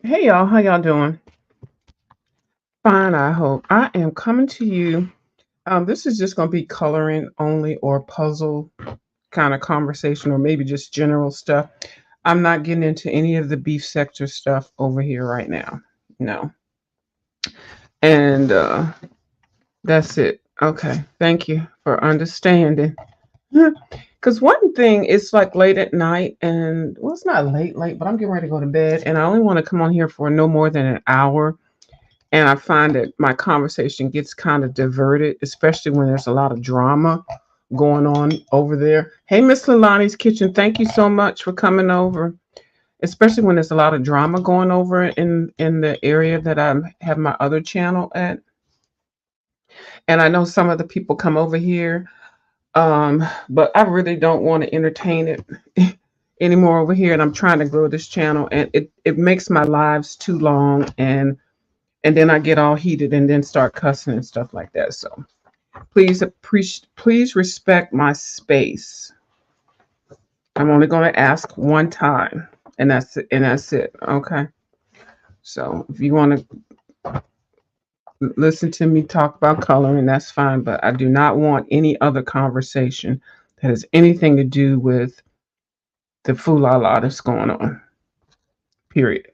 Hey y'all, how y'all doing? Fine, I hope. I am coming to you. This is just going to be coloring only or puzzle kind of conversation or maybe just general stuff. I'm not getting into any of the beef sector stuff over here right now. No. And that's it. Okay. Thank you for understanding. Because one thing, it's like late at night, and well, it's not late, but I'm getting ready to go to bed, and I only want to come on here for no more than an hour. And I find that my conversation gets kind of diverted, especially when there's a lot of drama going on over there. Hey, Miss Lalani's Kitchen, thank you so much for coming over. Especially when there's a lot of drama going over in the area that I have my other channel at. And I know some of the people come over here, but I really don't want to entertain it anymore over here. And I'm trying to grow this channel, and it makes my lives too long, and then I get all heated and then start cussing and stuff like that. So please respect my space. I'm only going to ask one time, and that's it. And that's it. Okay. So if you want to listen to me talk about coloring, that's fine. But I do not want any other conversation that has anything to do with the foolala that's going on. Period.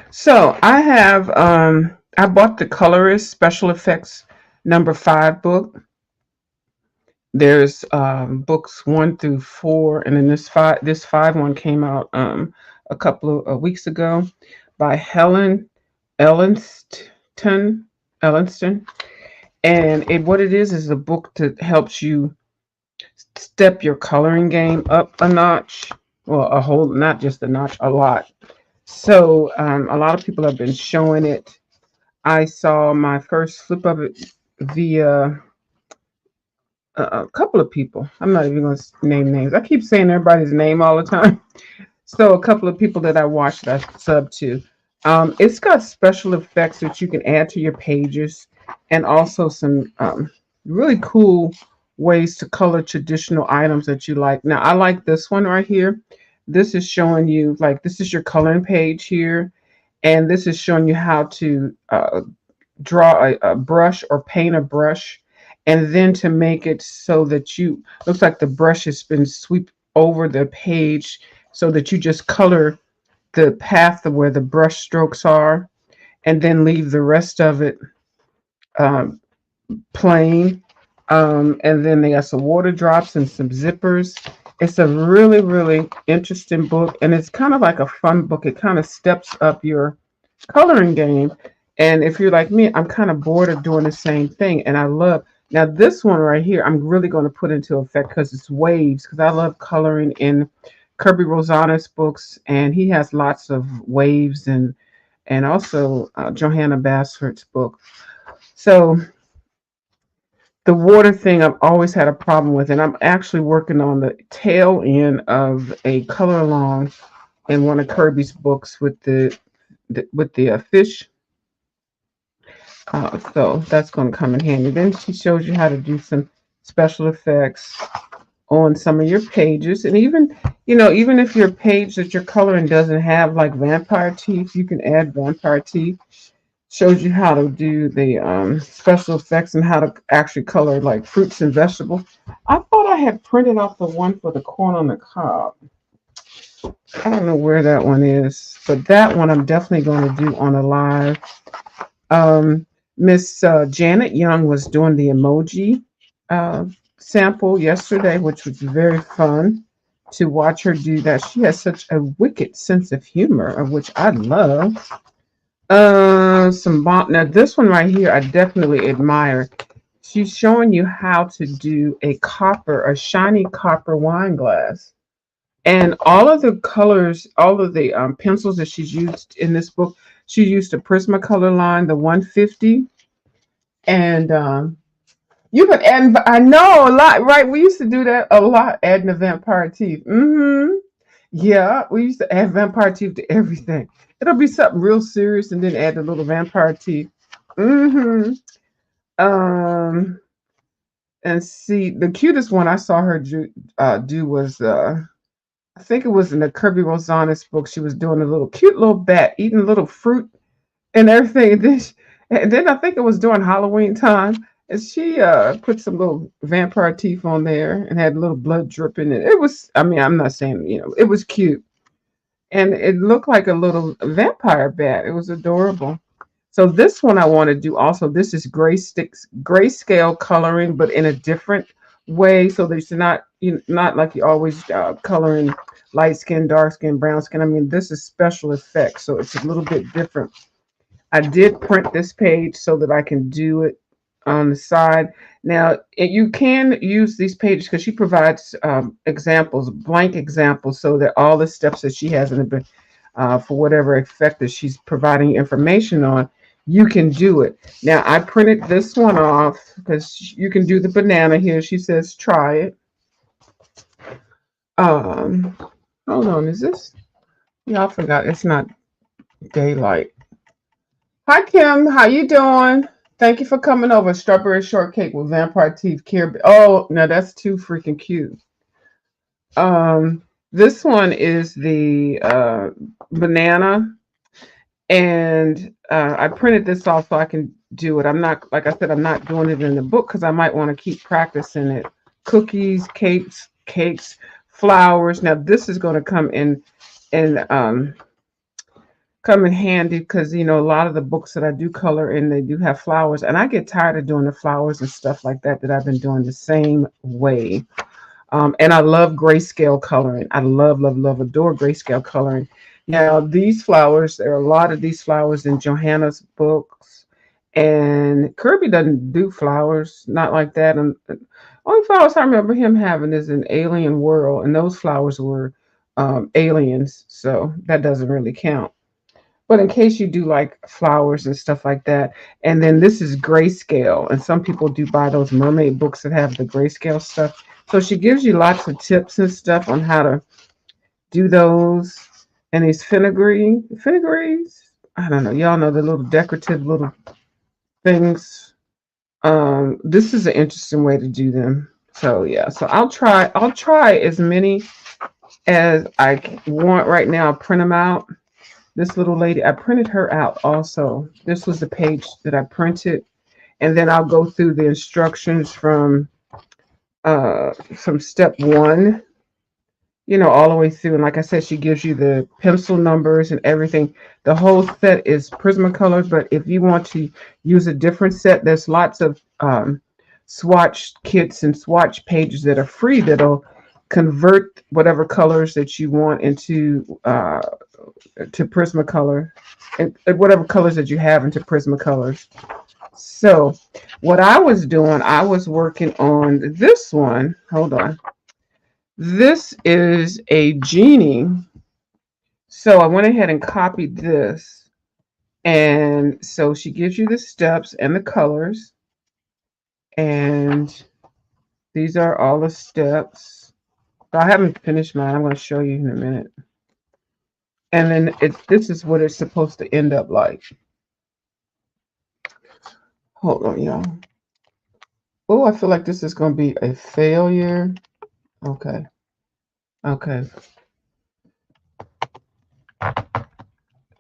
So I bought the Colorist Special Effects #5 book. There's books 1 through 4, and then this five one came out a couple of weeks ago by Helen Ellinston. Ellinston, and what it is a book that helps you step your coloring game up a notch. Well, a whole, not just a notch, a lot. So a lot of people have been showing it. I saw my first flip of it via a couple of people. I'm not even going to name names. I keep saying everybody's name all the time. So a couple of people that I watched, I sub to. It's got special effects that you can add to your pages, and also some really cool ways to color traditional items that you like. Now, I like this one right here. This is showing you, like, this is your coloring page here, and this is showing you how to draw a brush or paint a brush, and then to make it so that you looks like the brush has been swept over the page, so that you just color the path of where the brush strokes are, and then leave the rest of it um, plain. And then they got some water drops and some zippers. It's a really interesting book, and it's kind of like a fun book. It kind of steps up your coloring game. And if you're like me, I'm kind of bored of doing the same thing. And I love, now this one right here, I'm really going to put into effect because it's waves, because I love coloring in Kirby Rosana's books, and he has lots of waves, and also Johanna Basford's book. So the water thing I've always had a problem with, and I'm actually working on the tail end of a color along in one of Kirby's books with the fish. So that's going to come in handy. Then she shows you how to do some special effects on some of your pages, and even if your page that you're coloring doesn't have like vampire teeth, you can add vampire teeth. Shows you how to do the special effects and how to actually color like fruits and vegetables. I thought I had printed off the one for the corn on the cob. I don't know where that one is, but that one I'm definitely going to do on a live. Miss Janet Young was doing the emoji uh, sample yesterday, which was very fun to watch her do that. She has such a wicked sense of humor, of which I love. Some bomb. Now this one right here, I definitely admire. She's showing you how to do a shiny copper wine glass, and all of the colors, all of the pencils that she's used in this book. She used a Prismacolor line, the 150, and you could add. I know a lot, right? We used to do that a lot, adding the vampire teeth. Yeah, we used to add vampire teeth to everything. It'll be something real serious, and then add the little vampire teeth. Mm-hmm. Um, and see, the cutest one I saw her do was I think it was in the Kirby Rosanes book. She was doing a little cute little bat eating a little fruit and everything. And then I think it was during Halloween time. And she put some little vampire teeth on there and had a little blood dripping. And it was, I mean, I'm not saying, it was cute. And it looked like a little vampire bat. It was adorable. So this one I want to do also. This is grayscale coloring, but in a different way. So there's not like you always coloring light skin, dark skin, brown skin. I mean, this is special effects, so it's a little bit different. I did print this page so that I can do it on the side. Now, you can use these pages because she provides examples, blank examples, so that all the steps that she has in the for whatever effect that she's providing information on, you can do it. Now, I printed this one off because you can do the banana here. She says, try it. Um, Hold on, is this? Yeah, I forgot. It's not daylight. Hi, Kim. How you doing? Thank you for coming over. Strawberry shortcake with vampire teeth. Oh, no, that's too freaking cute. This one is the banana, and I printed this off so I can do it. I'm not, like I said, I'm not doing it in the book because I might want to keep practicing it. Cookies, cakes, flowers. Now this is going to come in handy because a lot of the books that I do color in, they do have flowers, and I get tired of doing the flowers and stuff like that I've been doing the same way. And I love grayscale coloring. I love, adore grayscale coloring. Now, these flowers, there are a lot of these flowers in Johanna's books, and Kirby doesn't do flowers, not like that. And the only flowers I remember him having is an Alien World, and those flowers were aliens, so that doesn't really count. But in case you do like flowers and stuff like that, and then this is grayscale, and some people do buy those mermaid books that have the grayscale stuff. So she gives you lots of tips and stuff on how to do those. And these filigrees, I don't know, y'all know the little decorative little things. This is an interesting way to do them. So yeah, so I'll try as many as I want right now. I'll print them out. This little lady, I printed her out also. This was the page that I printed, and then I'll go through the instructions from step one, all the way through. And like I said, she gives you the pencil numbers and everything. The whole set is Prismacolor, but if you want to use a different set, there's lots of swatch kits and swatch pages that are free that'll convert whatever colors that you want into to Prismacolor, and whatever colors that you have into Prismacolors. So what I was doing, I was working on this one. Hold on. This is a genie. So I went ahead and copied this. And so she gives you the steps and the colors. And these are all the steps. So I haven't finished mine. I'm going to show you in a minute. And then this is what it's supposed to end up like. Hold on, y'all. Oh, I feel like this is going to be a failure. Okay.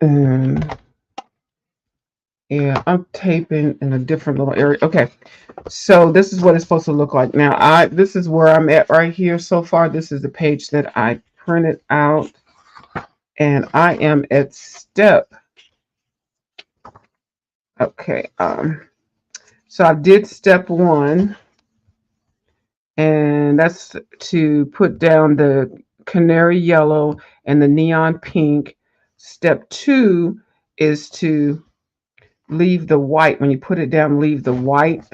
And yeah, I'm taping in a different little area. Okay. So this is what it's supposed to look like. Now, this is where I'm at right here so far. This is the page that I printed out. And I am at step. Okay. So I did step one. And that's to put down the canary yellow and the neon pink. Step two is to leave the white. When you put it down, leave the white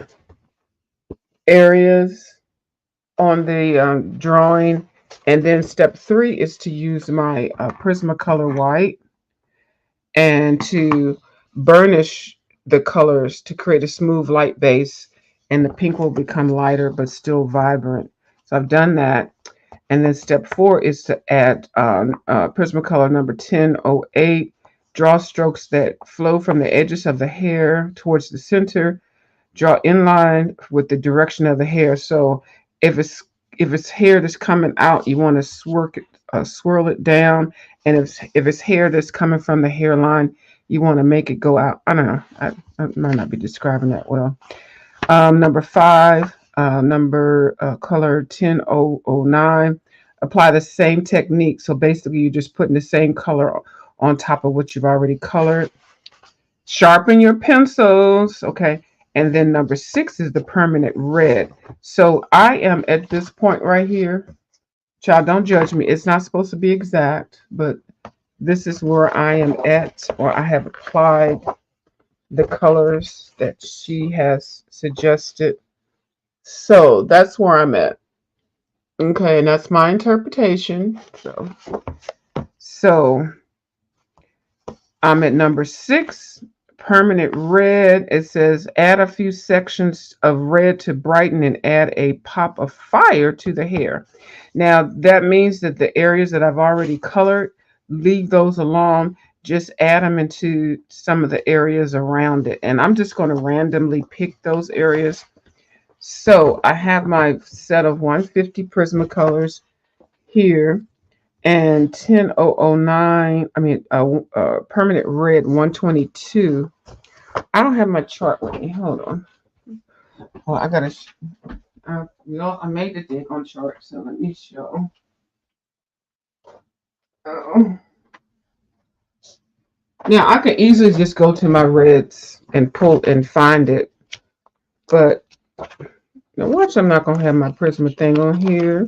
areas on the drawing. And then step three is to use my Prismacolor white and to burnish the colors to create a smooth light base, and the pink will become lighter but still vibrant. So I've done that. And then step four is to add Prismacolor number 1008, draw strokes that flow from the edges of the hair towards the center, draw in line with the direction of the hair. So if if it's hair that's coming out, you want to swirl it down. And if it's hair that's coming from the hairline, you want to make it go out. I don't know. I might not be describing that well. Number 5, color 10009. Apply the same technique. So basically, you're just putting the same color on top of what you've already colored. Sharpen your pencils, okay? And then number 6 is the permanent red. So I am at this point right here. Child, don't judge me. It's not supposed to be exact, but this is where I am at, or I have applied the colors that she has suggested. So that's where I'm at. Okay, and that's my interpretation. So I'm at number 6, permanent red. It says add a few sections of red to brighten and add a pop of fire to the hair. Now that means that the areas that I've already colored, leave those alone. Just add them into some of the areas around it. And I'm just going to randomly pick those areas. So I have my set of 150 Prismacolors here. And 10009, permanent red 122. I don't have my chart with me. Hold on. Well, I gotta. I made the thing on chart, so let me show. Oh. Now I can easily just go to my reds and pull and find it, but now watch. I'm not gonna have my Prisma thing on here.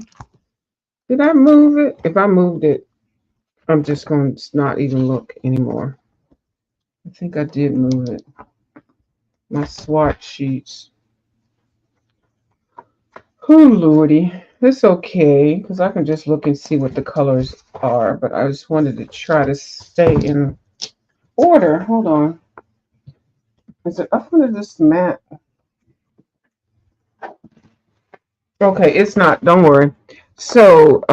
Did I move it? If I moved it, I'm just going to not even look anymore. I think I did move it. My swatch sheets. Oh, Lordy. It's okay, because I can just look and see what the colors are. But I just wanted to try to stay in order. Hold on. Is it up under this mat? Okay, it's not. Don't worry. So,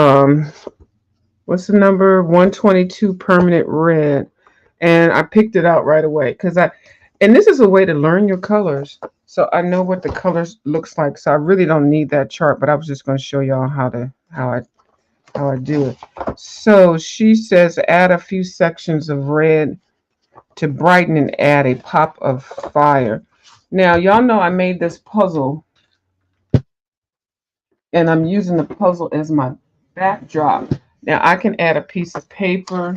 what's the number? 122 permanent red. And I picked it out right away and this is a way to learn your colors. So I know what the colors looks like. So I really don't need that chart, but I was just going to show y'all how I do it. So she says add a few sections of red to brighten and add a pop of fire. Now, y'all know I made this puzzle. And I'm using the puzzle as my backdrop. Now I can add a piece of paper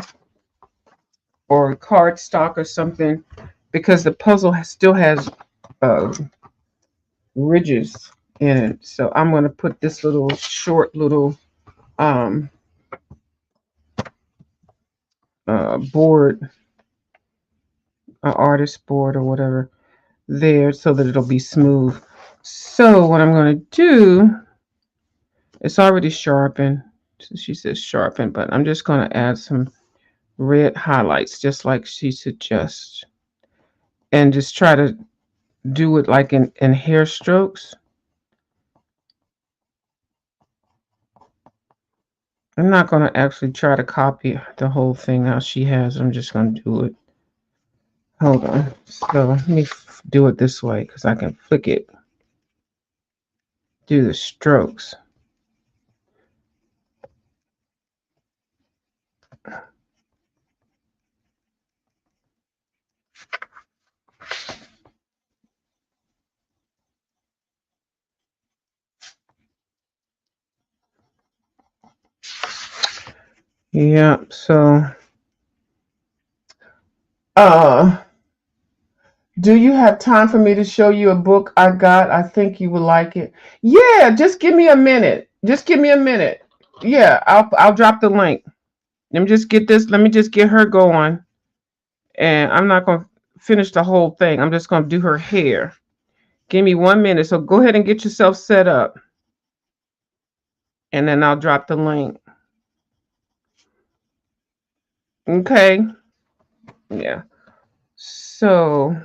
or cardstock or something because the puzzle still has ridges in it. So I'm going to put this little short little board, artist board or whatever there so that it'll be smooth. So what I'm going to do, it's already sharpened. So she says sharpen, but I'm just going to add some red highlights just like she suggests. And just try to do it like in hair strokes. I'm not going to actually try to copy the whole thing how she has. I'm just going to do it. Hold on. So let me do it this way because I can flick it. Do the strokes. Yeah, so do you have time for me to show you a book I got? I think you would like it. Yeah, just give me a minute. Just give me a minute. Yeah, I'll drop the link. Let me just get this. Let me just get her going. And I'm not going to finish the whole thing. I'm just going to do her hair. Give me 1 minute. So go ahead and get yourself set up. And then I'll drop the link. Okay. Yeah. So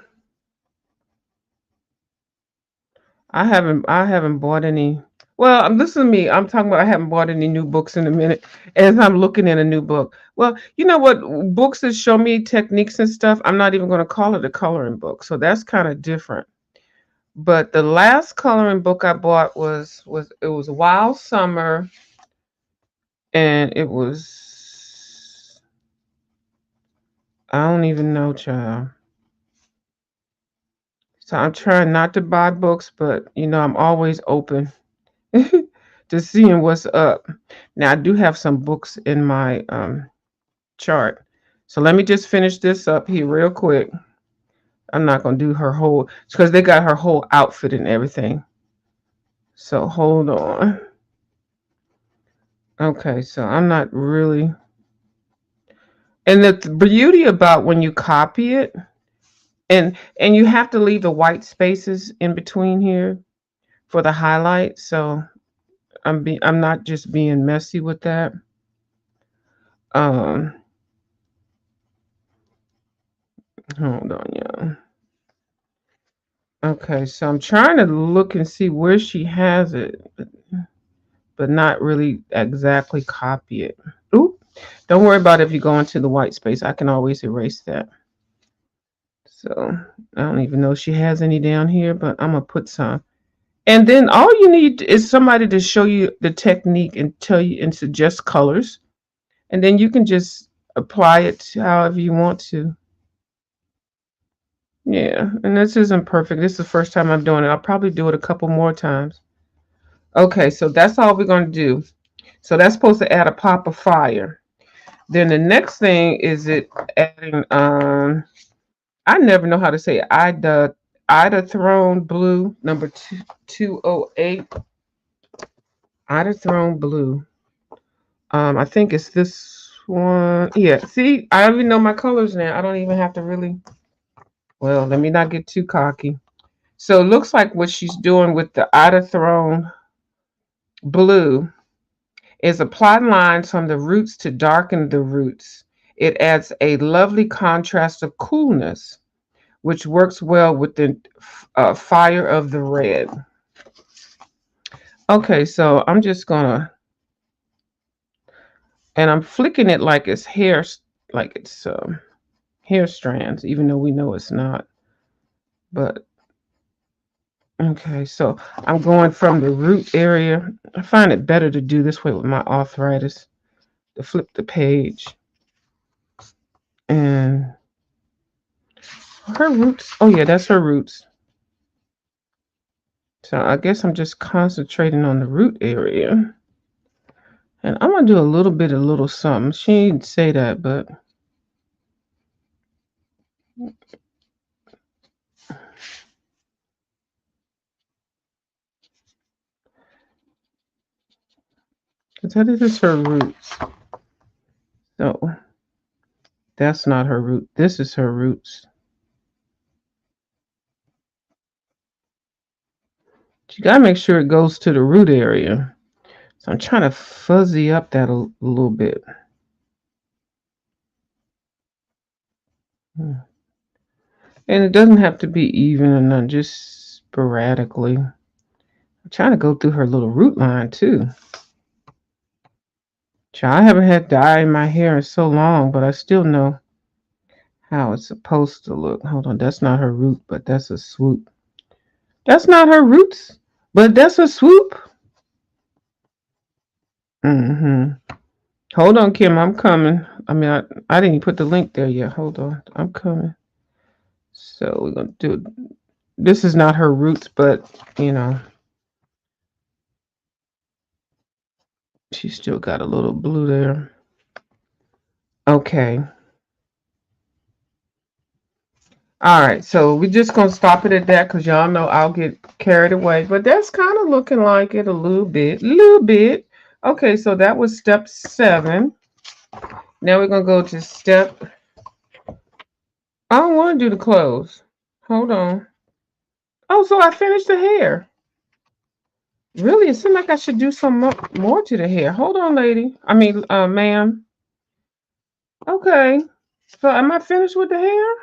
I haven't bought any. Well, listen to me. I'm talking about I haven't bought any new books in a minute as I'm looking at a new book. Well, you know what? Books that show me techniques and stuff, I'm not even going to call it a coloring book. So that's kind of different. But the last coloring book I bought was Wild Summer, and it was, I don't even know, child. So I'm trying not to buy books, but I'm always open to seeing what's up. Now I do have some books in my chart. So let me just finish this up here real quick. I'm not gonna do her whole because they got her whole outfit and everything. So hold on. Okay, so I'm not really, and the beauty about when you copy it, and you have to leave the white spaces in between here for the highlight. So I'm not just being messy with that. Um, hold on, yeah. Okay, so I'm trying to look and see where she has it, but not really exactly copy it. Oop. Don't worry about it if you go into the white space. I can always erase that. So I don't even know if she has any down here, but I'm gonna put some. And then all you need is somebody to show you the technique and tell you and suggest colors. And then you can just apply it to however you want to. Yeah, and this isn't perfect. This is the first time I'm doing it. I'll probably do it a couple more times. Okay, so that's all we're going to do. So that's supposed to add a pop of fire. Then the next thing is it adding I never know how to say it. Ida Throne Blue number 208. Ida Throne Blue. I think it's this one. Yeah, see, I don't even know my colors now. I don't even have to really, well, let me not get too cocky. So it looks like what she's doing with the Ida Throne Blue is apply lines from the roots to darken the roots. It adds a lovely contrast of coolness, which works well with the fire of the red. Okay, so I'm just gonna, and I'm flicking it like it's hair, like it's hair strands, even though we know it's not. But okay, so I'm going from the root area. I find it better to do this way with my arthritis, to flip the page. And her roots, oh yeah, that's her roots. So I guess I'm just concentrating on the root area. And I'm gonna do a little bit, a little something. She didn't say that, but that is her roots. So that's not her root. This is her roots. You gotta make sure it goes to the root area. So I'm trying to fuzzy up that a little bit. And it doesn't have to be even and not just sporadically. I'm trying to go through her little root line too. I haven't had dye in my hair in so long, but I still know how it's supposed to look. Hold on, that's not her root, but that's a swoop. That's not her roots, but that's a swoop. Hold on, Kim, I'm coming. I mean, I didn't put the link there yet. Hold on, I'm coming. So we're gonna do. This is not her roots, but she's still got a little blue there. Okay. All right, so we're just gonna stop it at that because y'all know I'll get carried away. But that's kind of looking like it a little bit. Okay, so that was step 7. Now we're gonna go to step. I don't want to do the clothes. Hold on. Oh, so I finished the hair. Really, it seemed like I should do some more to the hair. Hold on, lady. I mean, ma'am. Okay. So am I finished with the hair?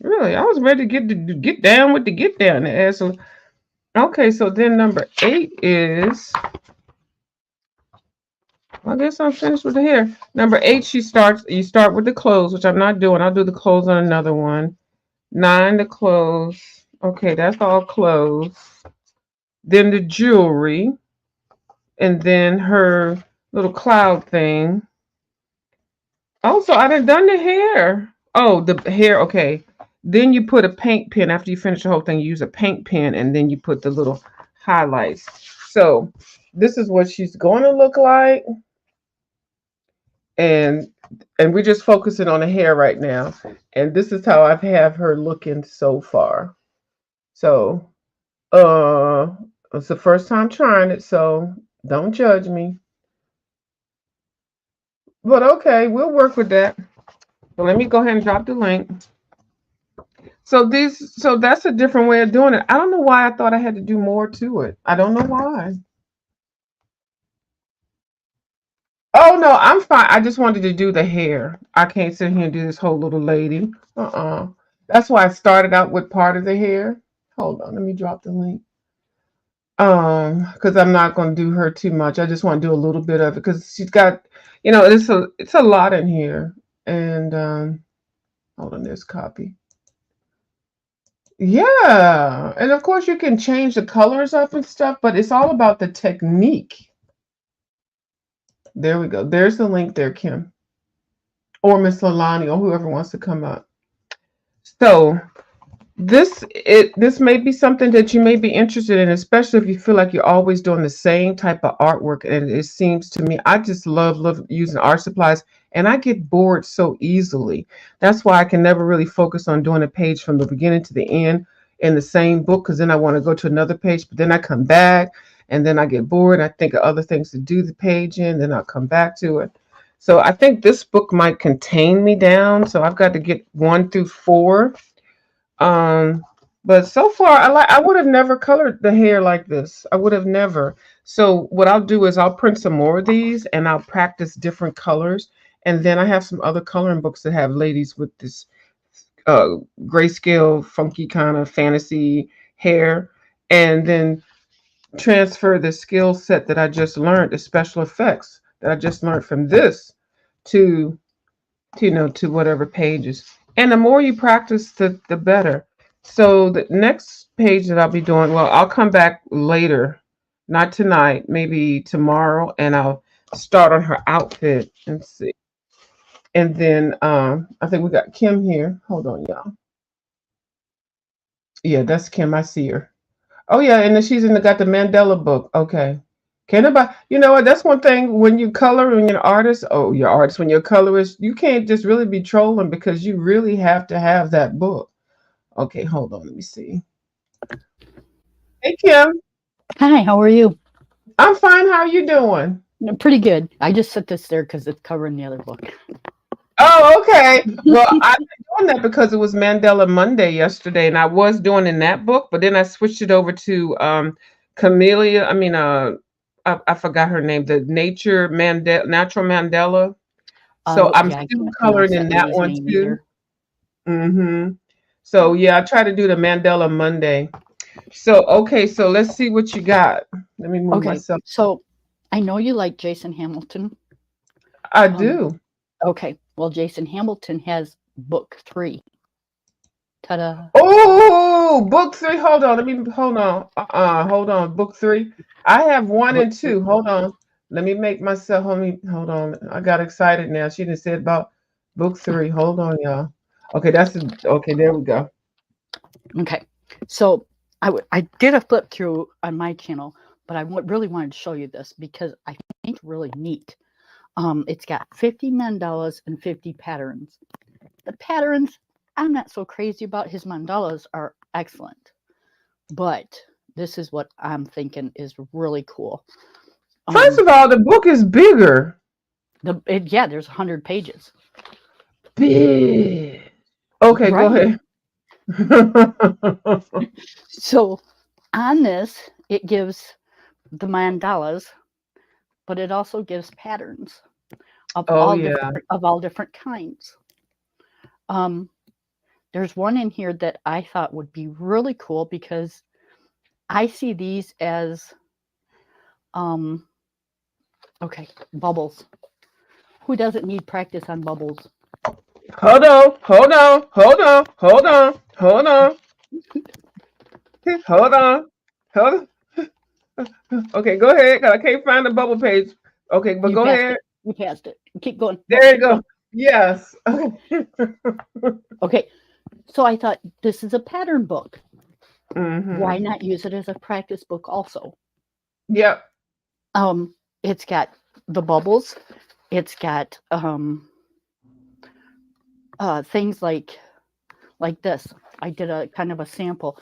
Really, I was ready to get down with the get down. So, okay, so then number 8 is. I guess I'm finished with the hair. Number 8, you start with the clothes, which I'm not doing. I'll do the clothes on another one. 9, the clothes. Okay, that's all clothes. Then the jewelry, and then her little cloud thing. Also, I done the hair. Oh, the hair. Okay. Then you put a paint pen after you finish the whole thing. You use a paint pen, and then you put the little highlights. So this is what she's going to look like, and we're just focusing on the hair right now. And this is how I've have her looking so far. So it's the first time trying it, so don't judge me. But okay, we'll work with that. So let me go ahead and drop the link. So that's a different way of doing it. I don't know why I thought I had to do more to it. I don't know why. Oh no, I'm fine. I just wanted to do the hair. I can't sit here and do this whole little lady. That's why I started out with part of the hair. Hold on, let me drop the link. Because I'm not going to do her too much. I just want to do a little bit of it because she's got, it's a lot in here. And hold on, there's copy. Yeah, and of course you can change the colors up and stuff, but it's all about the technique. There we go. There's the link there, Kim, or Miss Lalani, or whoever wants to come up. So this may be something that you may be interested in, especially if you feel like you're always doing the same type of artwork. And it seems to me, I just love using art supplies, and I get bored so easily. That's why I can never really focus on doing a page from the beginning to the end in the same book, because then I want to go to another page, but then I come back and then I get bored. I think of other things to do the page in, then I'll come back to it. So I think this book might contain me down. So I've got to get 1 through 4. um, but so far, I would have never colored the hair like this. I would have never. So what I'll do is I'll print some more of these and I'll practice different colors. And then I have some other coloring books that have ladies with this uh grayscale, funky kind of fantasy hair. And then transfer the skill set that I just learned, the special effects that I just learned from this to to whatever pages. And the more you practice, the better. So the next page that I'll be doing, well, I'll come back later, not tonight, maybe tomorrow, and I'll start on her outfit and see. And then I think we got Kim here. Hold on, y'all. Yeah, that's Kim. I see her. Oh yeah, and then she's in got the Mandela book. Okay. Can nobody, you know what? That's one thing when you color and you're an artist. Oh, you're artist when you're a colorist. You can't just really be trolling because you really have to have that book. Okay, hold on. Let me see. Hey Kim, Hi, how are you? I'm fine. How are you doing? Pretty good. I just set this there because it's covering the other book. Oh, okay. Well, I've been doing that because it was Mandela Monday yesterday, and I was doing in that book, but then I switched it over to Camellia. I mean, I forgot her name. The Natural Mandela. So I'm Yeah, I still can't coloring pronounce in that that lady's one name too. either. Mm-hmm. So yeah, I try to do the Mandela Monday. So okay, so let's see what you got. Let me move Okay, myself. so I know you like Jason Hamilton. I Um, do. okay, well, Jason Hamilton has book 3. Ta-da! Oh, book 3. Hold on. Let me hold on. Hold on. Book 3. I have 1 Book and 3. 2. Hold on. Let me make myself hold on. I got excited now. She didn't say about book 3. Hold on, y'all. Okay, okay, there we go. Okay, so I did a flip through on my channel, but really wanted to show you this because I think it's really neat. It's got 50 mandalas and 50 patterns. The patterns, I'm not so crazy about. His mandalas are excellent, but this is what I'm thinking is really cool. First of all, the book is bigger. Yeah, there's 100 pages. Big. Okay, go Right. ahead. So on this, it gives the mandalas, but it also gives patterns Oh yeah. of all different kinds. Um, there's one in here that I thought would be really cool because I see these as um, okay, bubbles. Who doesn't need practice on bubbles? Hold on. Hold on. Hold on. Hold on. Hold on. Hold on. Hold on. Okay, go ahead. 'Cause I can't find the bubble page. Okay, but You go passed ahead. it. You passed it. Keep going. Go. There you Keep go. going. Yes. Okay. So I thought this is a pattern book. Mm-hmm. Why not use it as a practice book also? Yep. It's got the bubbles. It's got things like this. I did a kind of a sample.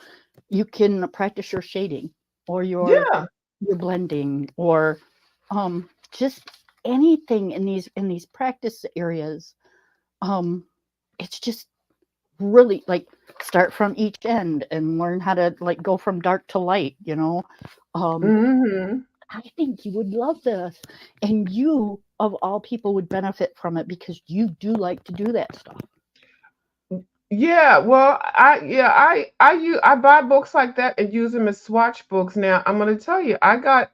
You can practice your shading or Yeah. your blending or just anything in these practice areas. Um, it's just really like start from each end and learn how to like go from dark to light. Um, Mm-hmm. I think you would love this, and you of all people would benefit from it because you do like to do that stuff. Yeah. Well, I buy books like that and use them as swatch books. Now I'm gonna tell you, I got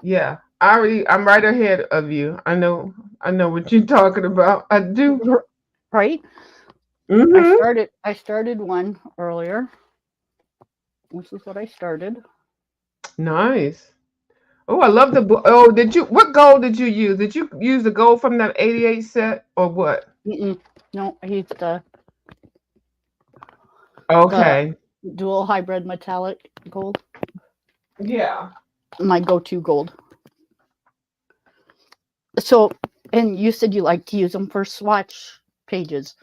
yeah. I'm right ahead of you. I know what you're talking about. I do. Right? Mm-hmm. I started one earlier. This is what I started. Nice. Oh, I love the book. Oh, what gold did you use? Did you use the gold from that 88 set or what? Mm-mm. No, I used the Okay. dual hybrid metallic gold. Yeah. My go-to gold. So, and you said you like to use them for swatch pages.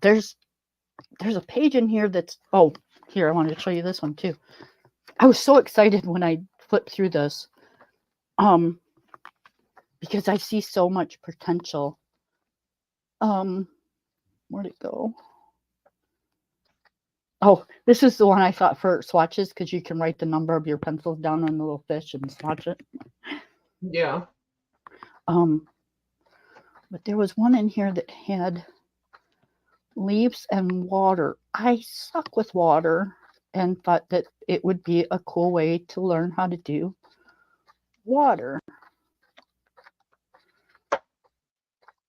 There's there's a page in here that's here I wanted to show you this one too. I was so excited when I flipped through this, um, because I see so much potential. Um, where'd it go? Oh, this is the one I thought for swatches because you can write the number of your pencils down on the little fish and swatch it. Yeah. Um, but there was one in here that had leaves and water. I suck with water and thought that it would be a cool way to learn how to do water.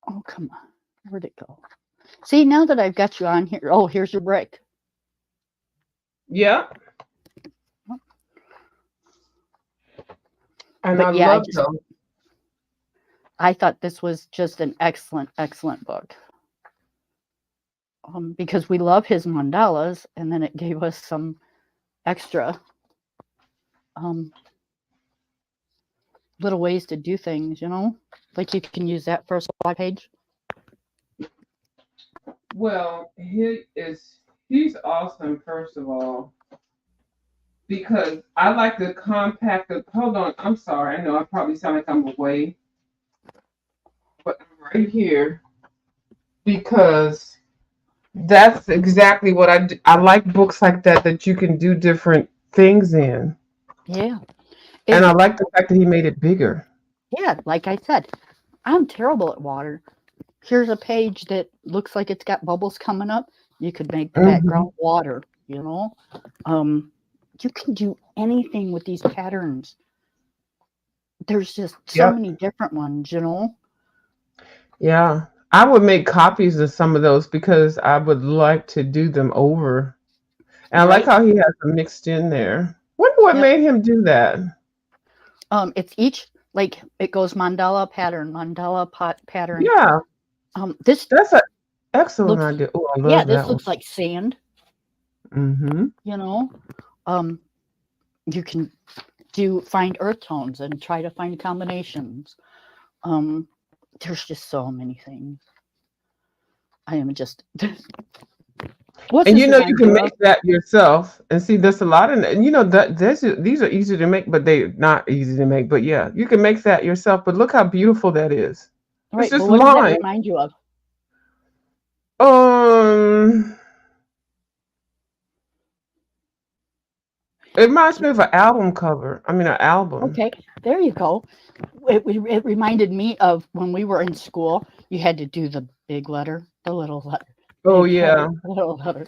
Oh, come on. Where'd it go? See, now that I've got you on here, here's your break. Yeah. And I But yeah, love those. I thought this was just an excellent, excellent book. Because we love his mandalas, and then it gave us some extra um, little ways to do things. Like you can use that for a slide page. Well, he's awesome, first of all, because I like the compact hold on, I'm sorry. I know I probably sound like I'm away, but I'm right here because that's exactly what I do. I like books like that you can do different things in. Yeah. And And I like the fact that he made it bigger. yeah, like I said, I'm terrible at water. Here's a page that looks like it's got bubbles coming up. You could make the Hmm. background water. Um, you can do anything with these patterns. There's just so Yep. many different ones. Yeah. I would make copies of some of those because I would like to do them over. And I like Right? how he has them mixed in there. Wonder what Yep. made him do that. It's each like it goes mandala pattern, mandala pot pattern. Yeah, This that's an excellent looks idea. Oh, I yeah, love this that one. looks like sand. Mm-hmm. You know, um, you can find earth tones and try to find combinations. Um, there's just so many things. I am just what's And this you know you remind can you of? make that yourself. And see, there's a lot in it. And you know that these are easy to make, but they're not easy to make. But yeah, you can make that yourself. But look how beautiful that is. It's Right, but just what does that line. remind you of? Um, it reminds me of an album cover. I mean, an album. Okay, there you go. It reminded me of when we were in school. You had to do the big letter, the little letter, Oh big letter, yeah, little letter.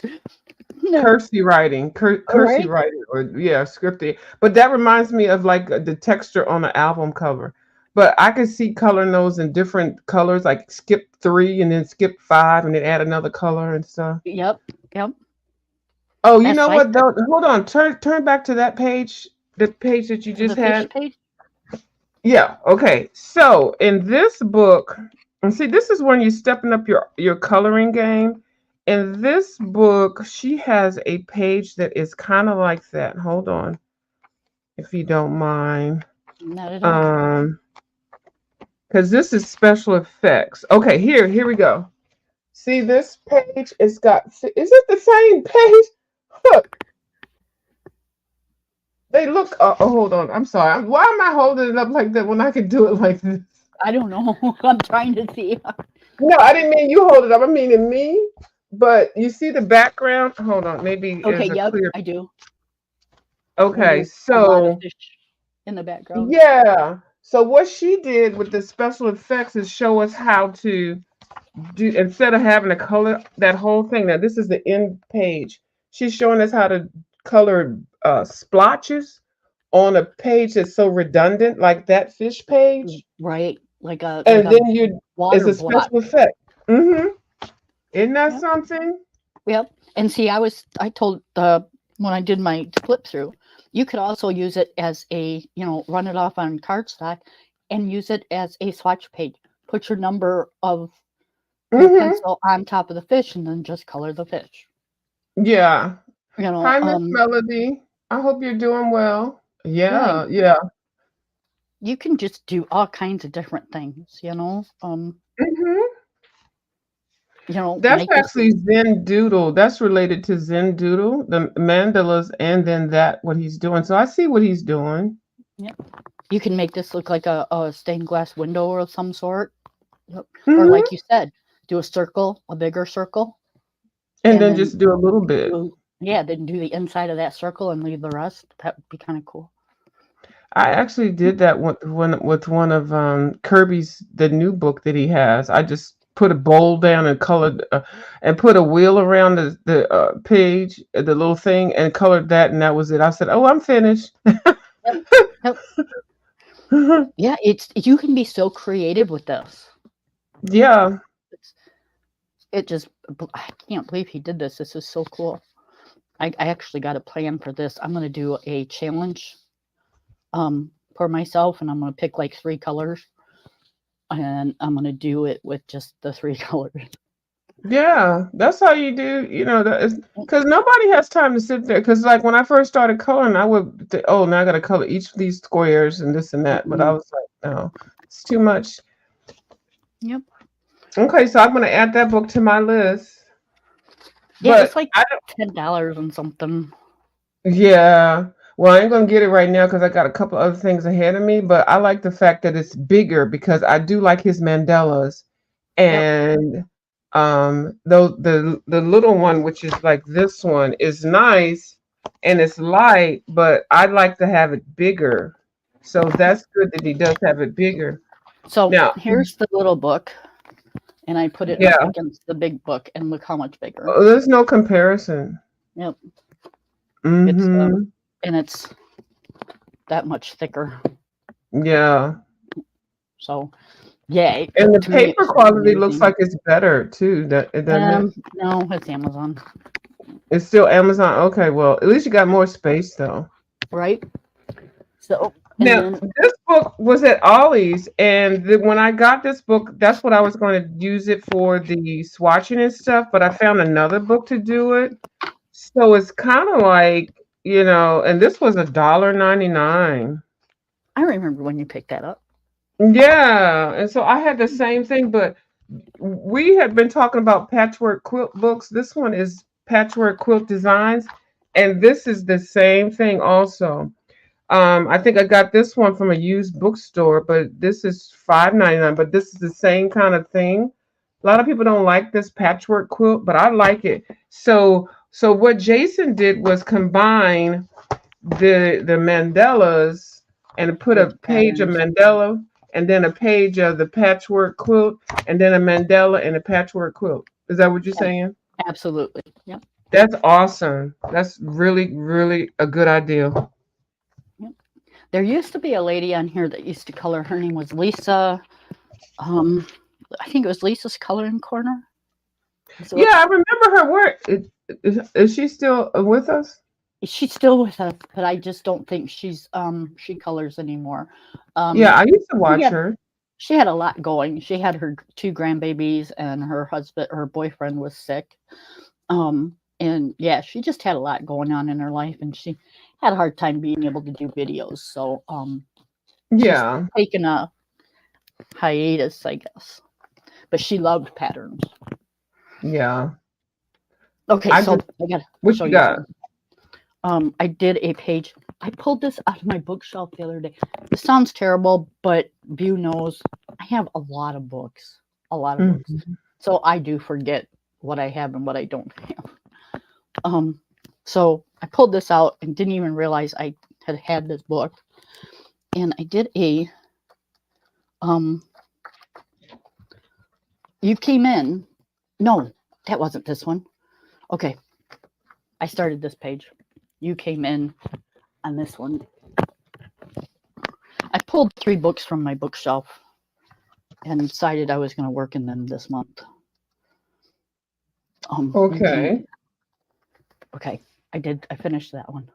No, cursive writing, all cursive right. writing, or yeah, scripting. But that reminds me of like the texture on an album cover. But I could see coloring those in different colors, like skip 3 and then skip 5 and then add another color and stuff. Yep, yep. Oh, you That's know like what though? Hold on. Turn back to that page, the page that you the just fish had. page. Yeah, okay. So in this book, and see, this is when you're stepping up your coloring game. In this book, she has a page that is kind of like that. Hold on, if you don't mind. Not at all. Um, because this is special effects. Okay, here we go. See this page? It's got. Is it the same page? Look, they look. Hold on. I'm sorry. Why am I holding it up like that when I can do it like this? I don't know. I'm trying to see. No, I didn't mean you hold it up. I mean in me. But you see the background? Hold on. Maybe Okay, there's a yep, clear. I do. Where Okay, there's a lot of so fish in the background. yeah. So what she did with the special effects is show us how to do, instead of having to color that whole thing. Now this is the end page. She's showing us how to color splotches on a page that's so redundant, like that fish page. Right, like And a then you, it's water a blot. special effect. Mm-hmm. Isn't that Yep, something? yep. And see, I told when I did my flip through, you could also use it as a, run it off on cardstock and use it as a swatch page. Put your number of your Mm-hmm. pencil on top of the fish and then just color the fish. Yeah. You know, Hi, Miss Melody. I hope you're doing well. yeah, Yeah, yeah. you can just do all kinds of different things, Hmm. That's make this. actually Zen Doodle. That's related to Zen Doodle, the mandalas, and then that what he's doing. So I see what he's doing. Yep. You can make this look like a stained glass window of some sort. Yep. Or Hmm. like you said, do a circle, a bigger circle, And and then then just do a little bit. then do the inside of that circle and leave the rest. That would be kind of cool. I actually did that with one of Kirby's the new book that he has. I just put a bowl down and colored and put a wheel around the page, the little thing, and colored that, and that was it. I said, "Oh, I'm finished." Yep. Yep. Yeah, you can be so creative with this. Yeah. It's, it just I can't believe he did this. This is so cool. I actually got a plan for this. I'm gonna do a challenge for myself, and I'm gonna pick like 3 colors, and I'm gonna do it with just the 3 colors. Yeah, that's how you do. That is because nobody has time to sit there. Because like when I first started coloring, I would think, oh, now I got to color each of these squares and this and that. But I Mm-mm. was like, no, it's too much. Yep. Okay, so I'm gonna add that book to my list. Yeah, it's But like I $10 and something. Yeah. Well, I ain't gonna get it right now because I got a couple other things ahead of me. But I like the fact that it's bigger because I do like his mandalas, Yep. and though the little one, which is like this one, is nice and it's light, but I'd like to have it bigger. So that's good that he does have it bigger. So Now, here's the little book, and I put it up yeah, against the big book, and look how much bigger. there's no comparison. Yep. It's Mm-hmm. and it's that much thicker. Yeah. So yeah, And the to me paper it's just quality looks amazing. like it's better too, doesn't it? No, it's Amazon, It's still Amazon. Okay, well, at least you got more space though. right? So and Now, then this book was at Ollie's, and when I got this book, that's what I was going to use it for the swatching and stuff, but I found another book to do it. So it's kind of like, and this was $1.99. I remember when you picked that up. Yeah, and so I had the same thing, but we had been talking about patchwork quilt books. This one is patchwork quilt designs, and this is the same thing also. I think I got this one from a used bookstore, but this is $5.99. But this is the same kind of thing. A lot of people don't like this patchwork quilt, but I like it. So what Jason did was combine the mandalas and put With a the page of patterns. mandala and then a page of the patchwork quilt and then a mandala and a patchwork quilt. Is that what you're Yep, saying? absolutely. Yep. That's awesome. That's really, really a good idea. Yep. There used to be a lady on here that used to color. Her name was Lisa. Um, I think it was Lisa's Coloring Corner. So Yeah, I remember her work. Is she still with us? She's still with us, but I just don't think she colors anymore. Yeah, Um, I used to she watch had her. she had a lot going. She had her two grandbabies, and her boyfriend was sick. And yeah, she just had a lot going on in her life, and she had a hard time being able to do videos. So she's Yeah, taken a hiatus, I guess. But she loved patterns. yeah. Okay, I so just I gotta what show you you got? something. I did a page. I pulled this out of my bookshelf the other day. This sounds terrible, but View knows I have a lot of books, a lot of books. Mhm. So I do forget what I have and what I don't have. Um, so I pulled this out and didn't even realize I had this book. And I did a um. You came in. No, that wasn't this one. Okay, I started this page. You came in on this one. I pulled 3 books from my bookshelf and decided I was going to work in them this month. You came. Okay. Okay, I did. I finished that one.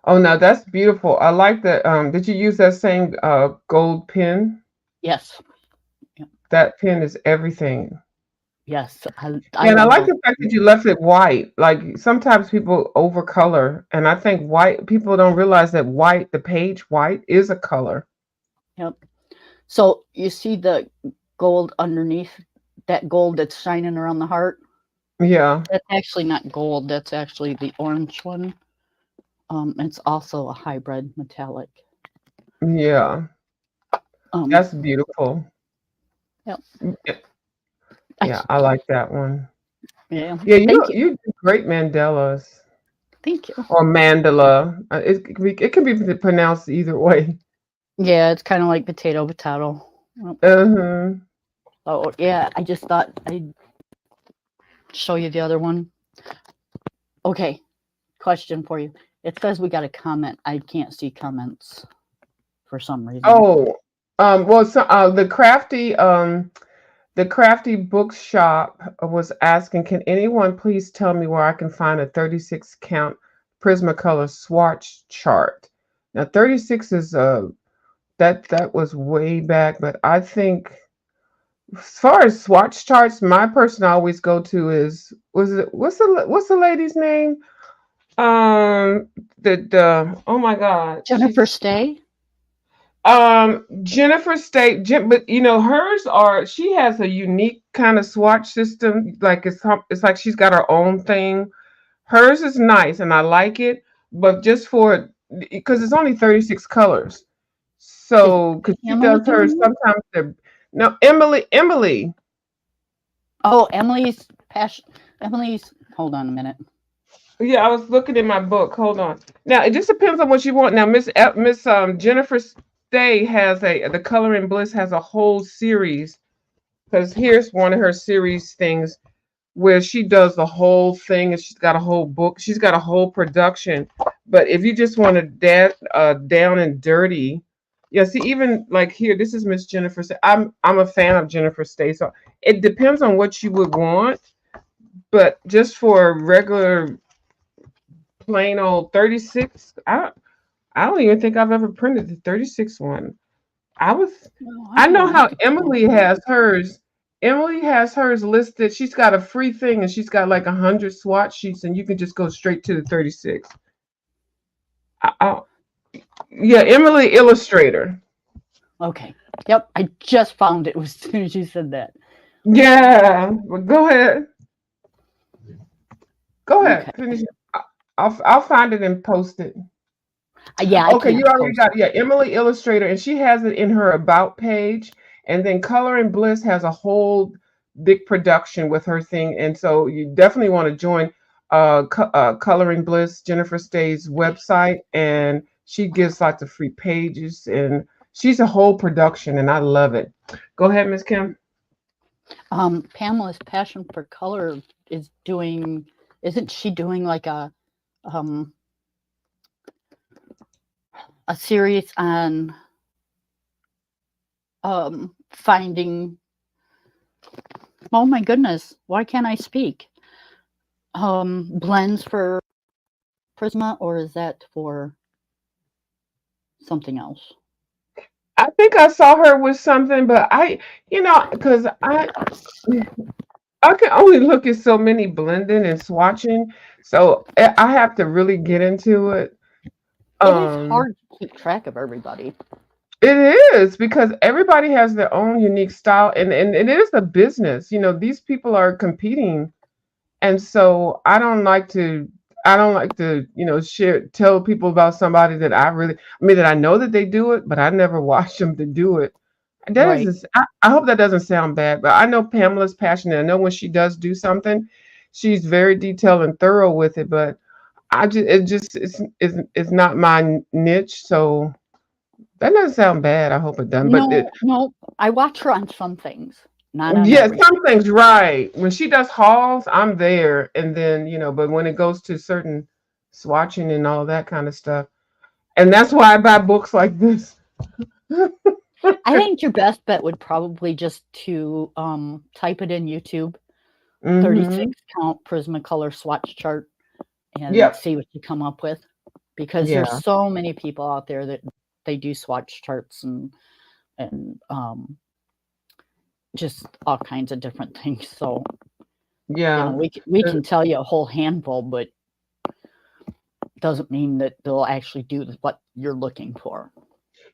Oh, now that's beautiful. I like that. Did you use that same gold pen? Yes, yeah, That pen is everything. yes. I Yeah, and I love like those. the fact that you left it white. Like sometimes people overcolor, and I think white people don't realize that white, the page white, is a color. Yep. So you see the gold underneath, that gold that's shining around the heart. Yeah, That's actually not gold. That's actually the orange one. It's also a hybrid metallic. yeah, Um, that's beautiful. yep. Yeah, I, yeah, I like that one. yeah. Yeah, Thank you. you do great mandalas Thank you. or mandala. It can be pronounced either way. Yeah, it's kind of like potato, potato. Yep. Uh-huh. Oh yeah, I just thought I'd show you the other one. Okay, question for you. It says we got a comment. I can't see comments for some reason. Oh, well, so the crafty bookshop was asking, can anyone please tell me where I can find a 36 count Prismacolor swatch chart? Now, 36 is that was way back, but I think as far as swatch charts, my person I always go to is was it what's the lady's name? Um, the oh my God, Jennifer Stay. Jennifer State, but you know hers are. She has a unique kind of swatch system. Like it's like she's got her own thing. Hers is nice, and I like it, but just for because it's only 36 colors. Is So because she Emily does hers, doing it? sometimes they're no Emily. Oh, Emily's passion. Emily's. Hold on a minute. Yeah, I was looking in my book. Hold on. Now it just depends on what you want. Now Miss Jennifer Stay has the Coloring Bliss has a whole series because here's one of her series things where she does the whole thing and she's got a whole book. She's got a whole production. But if you just want to down and dirty, yeah. See, even like here, this is Miss Jennifer. I'm a fan of Jennifer Stay. So it depends on what you would want. But just for regular plain old 36, I don't even think I've ever printed the 36 one. I was No, I I know haven't. I how could pull Emily them up. has hers. Emily has hers listed. She's got a free thing and she's got like 100 swatch sheets and you can just go straight to the 36. I, yeah, Emily Illustrator. Okay. Yep. I just found it as soon as you said that. Yeah, well, go ahead. Go ahead. Okay. Finish it. I'll find it and post it. Yeah, I Okay, you can't already post got it. yeah, Emily Illustrator, and she has it in her about page. And then Color and Bliss has a whole big production with her thing, and so you definitely want to join Color and Bliss, Jennifer Stay's website, and she gives lots of free pages, and she's a whole production, and I love it. Go ahead, Miss Kim. Pamela's passion for color is doing. Isn't she doing like um a series on finding? Oh my goodness! Why can't I speak? Blends for Prisma, or is that for something else? I think I saw her with something, but because I can only look at so many blending and swatching, so I have to really get into it. It is Um, hard to keep track of everybody. it is because everybody has their own unique style, and it is a business. These people are competing, and so I don't like to tell people about somebody that that I know that they do it, but I never watch them to do it. That is, Right. I hope that doesn't sound bad, but I know Pamela's passionate. I know when she does do something, she's very detailed and thorough with it. But it's not my niche, so that doesn't sound bad. I hope it doesn't. But No, no, I watch her on some things, not on yeah, everything. something's right. When she does hauls, I'm there, and then but when it goes to certain swatching and all that kind of stuff, and that's why I buy books like this. I think your best bet would probably just to type it in YouTube, Mm-hmm. 36 count Prismacolor swatch chart, and Yep. see what you come up with. Because there's Yeah. so many people out there that they do swatch charts and just all kinds of different things. So Yeah. we can tell you a whole handful, but doesn't mean that they'll actually do what you're looking for.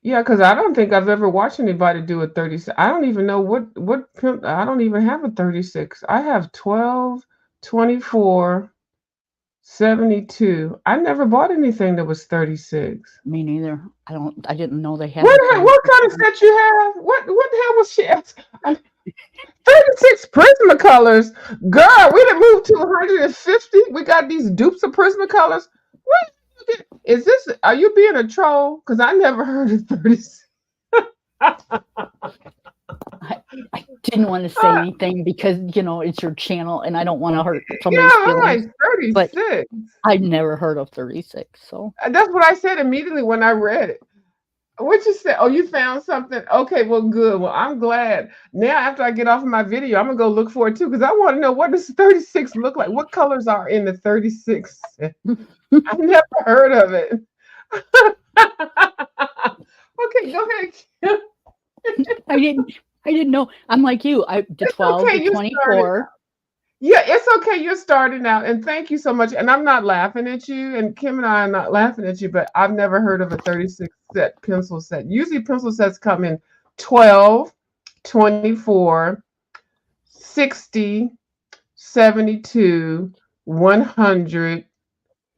Yeah, because I don't think I've ever watched anybody do a 36. I don't even know I don't even have a 36. I have 12, 24, 72. I never bought anything that was 36. Me neither. I didn't know they had What a what 36. kind of set you have? What the hell was she at? 36 Prismacolors. Girl, we done moved to 150. We got these dupes of Prismacolors. What is this? Are you being a troll? Because I never heard of 36. I didn't want to say anything because it's your channel and I don't want to hurt Yeah, somebody's I'm feelings. like But 36. I've never heard of 36. So That's what I said immediately when I read it. What you said? Oh, you found something? Okay, well, good. Well, I'm glad. Now, after I get off of my video, I'm gonna go look for it too because I want to know what does 36 look like. What colors are in the 36? I've never heard of it. Okay, go ahead. I didn't know. I'm like you. The It's 12, the okay. You started. 24. Yeah, it's okay. You're starting out, and thank you so much. And I'm not laughing at you, and Kim and I are not laughing at you, but I've never heard of a 36 set pencil set. Usually, pencil sets come in 12, 24, 60, 72, 100,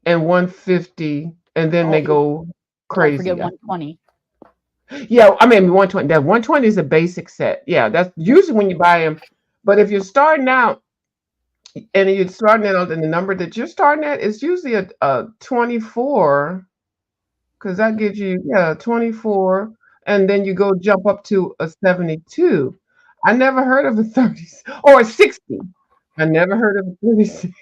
and 150, and then they Oh, go don't forget crazy. 120. Yeah, I mean 120. That 120 is a basic set. Yeah, that's usually when you buy them. But if you're starting out, and you're starting out, and the number that you're starting at is usually a 24, because that gives you, 24, and then you go jump up to a 72. I never heard of a 30 or a 60. I never heard of a 36.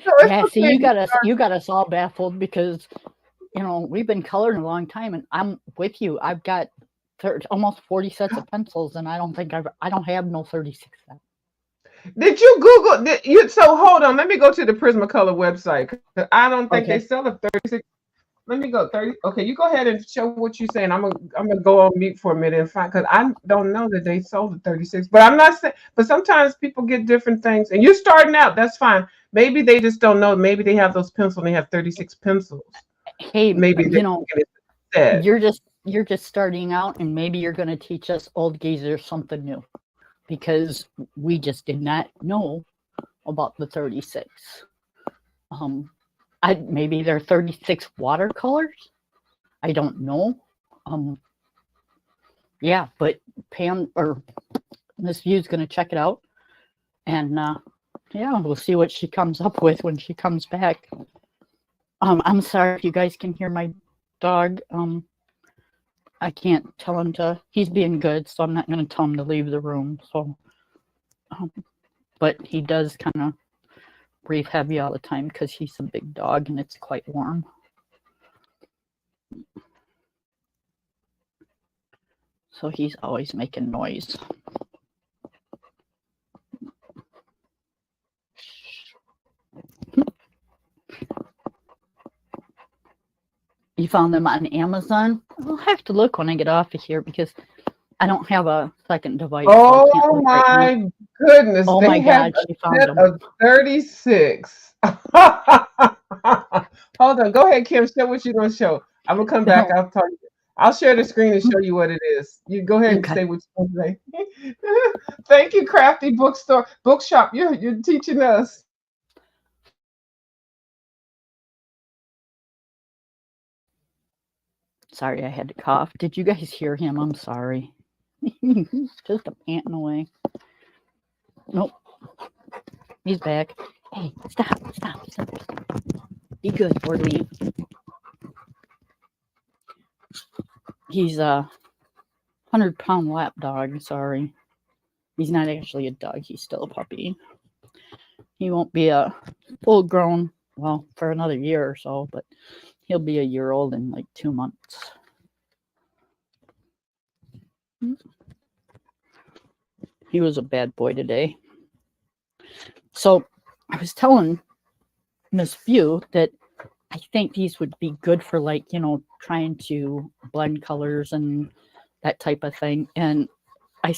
So it's Yeah, see, okay if you you got us all baffled because we've been coloring a long time, and I'm with you. I've got almost 40 sets of pencils, and I don't have no 36 sets. did you Google you so hold on, let me go to the Prismacolor website. 'Cause I don't think they Okay. sell a 36. Let me go 30. Okay, you go ahead and show what you're saying. I'm gonna go on mute for a minute and find because I don't know that they sold the 36. But I'm not saying. But sometimes people get different things, and you're starting out. That's fine. Maybe they just don't know. Maybe they have those pencils. And they have 36 pencils. Hey, Maybe they're thinking it's a set. you're just starting out, and maybe you're going to teach us old geezers something new because we just did not know about the 36. Um, maybe they're 36 watercolors. I don't know. Um, yeah, but Pam or Miss View's going to check it out, and yeah, we'll see what she comes up with when she comes back. I'm sorry if you guys can hear my dog. I can't tell him he's being good, so I'm not going to tell him to leave the room. So, but he does kind of breathe heavy all the time because he's a big dog and it's quite warm. So he's always making noise. You found them on Amazon? I'll have to look when I get off of here because I don't have a second device, so I can't Oh look right now. my goodness, Oh they my have God, a she found set them. of 36. Hold on, go ahead, Kim. Show what you're gonna show. I'm gonna come back. I'll talk. I'll share the screen and show you what it is. You go ahead and Okay. say what you're gonna say. Thank you, Crafty Bookstore Bookshop. You're teaching us. Sorry, I had to cough. Did you guys hear him? I'm sorry. He's just a panting away. Nope, he's back. Hey, stop. Be good or leave. He's a 100-pound lap dog. Sorry. He's not actually a dog. He's still a puppy. He won't be a full grown, well, for another year or so, but he'll be a year old in like 2 months. He was a bad boy today. So I was telling Miss Few that I think these would be good for, like, trying to blend colors and that type of thing. And I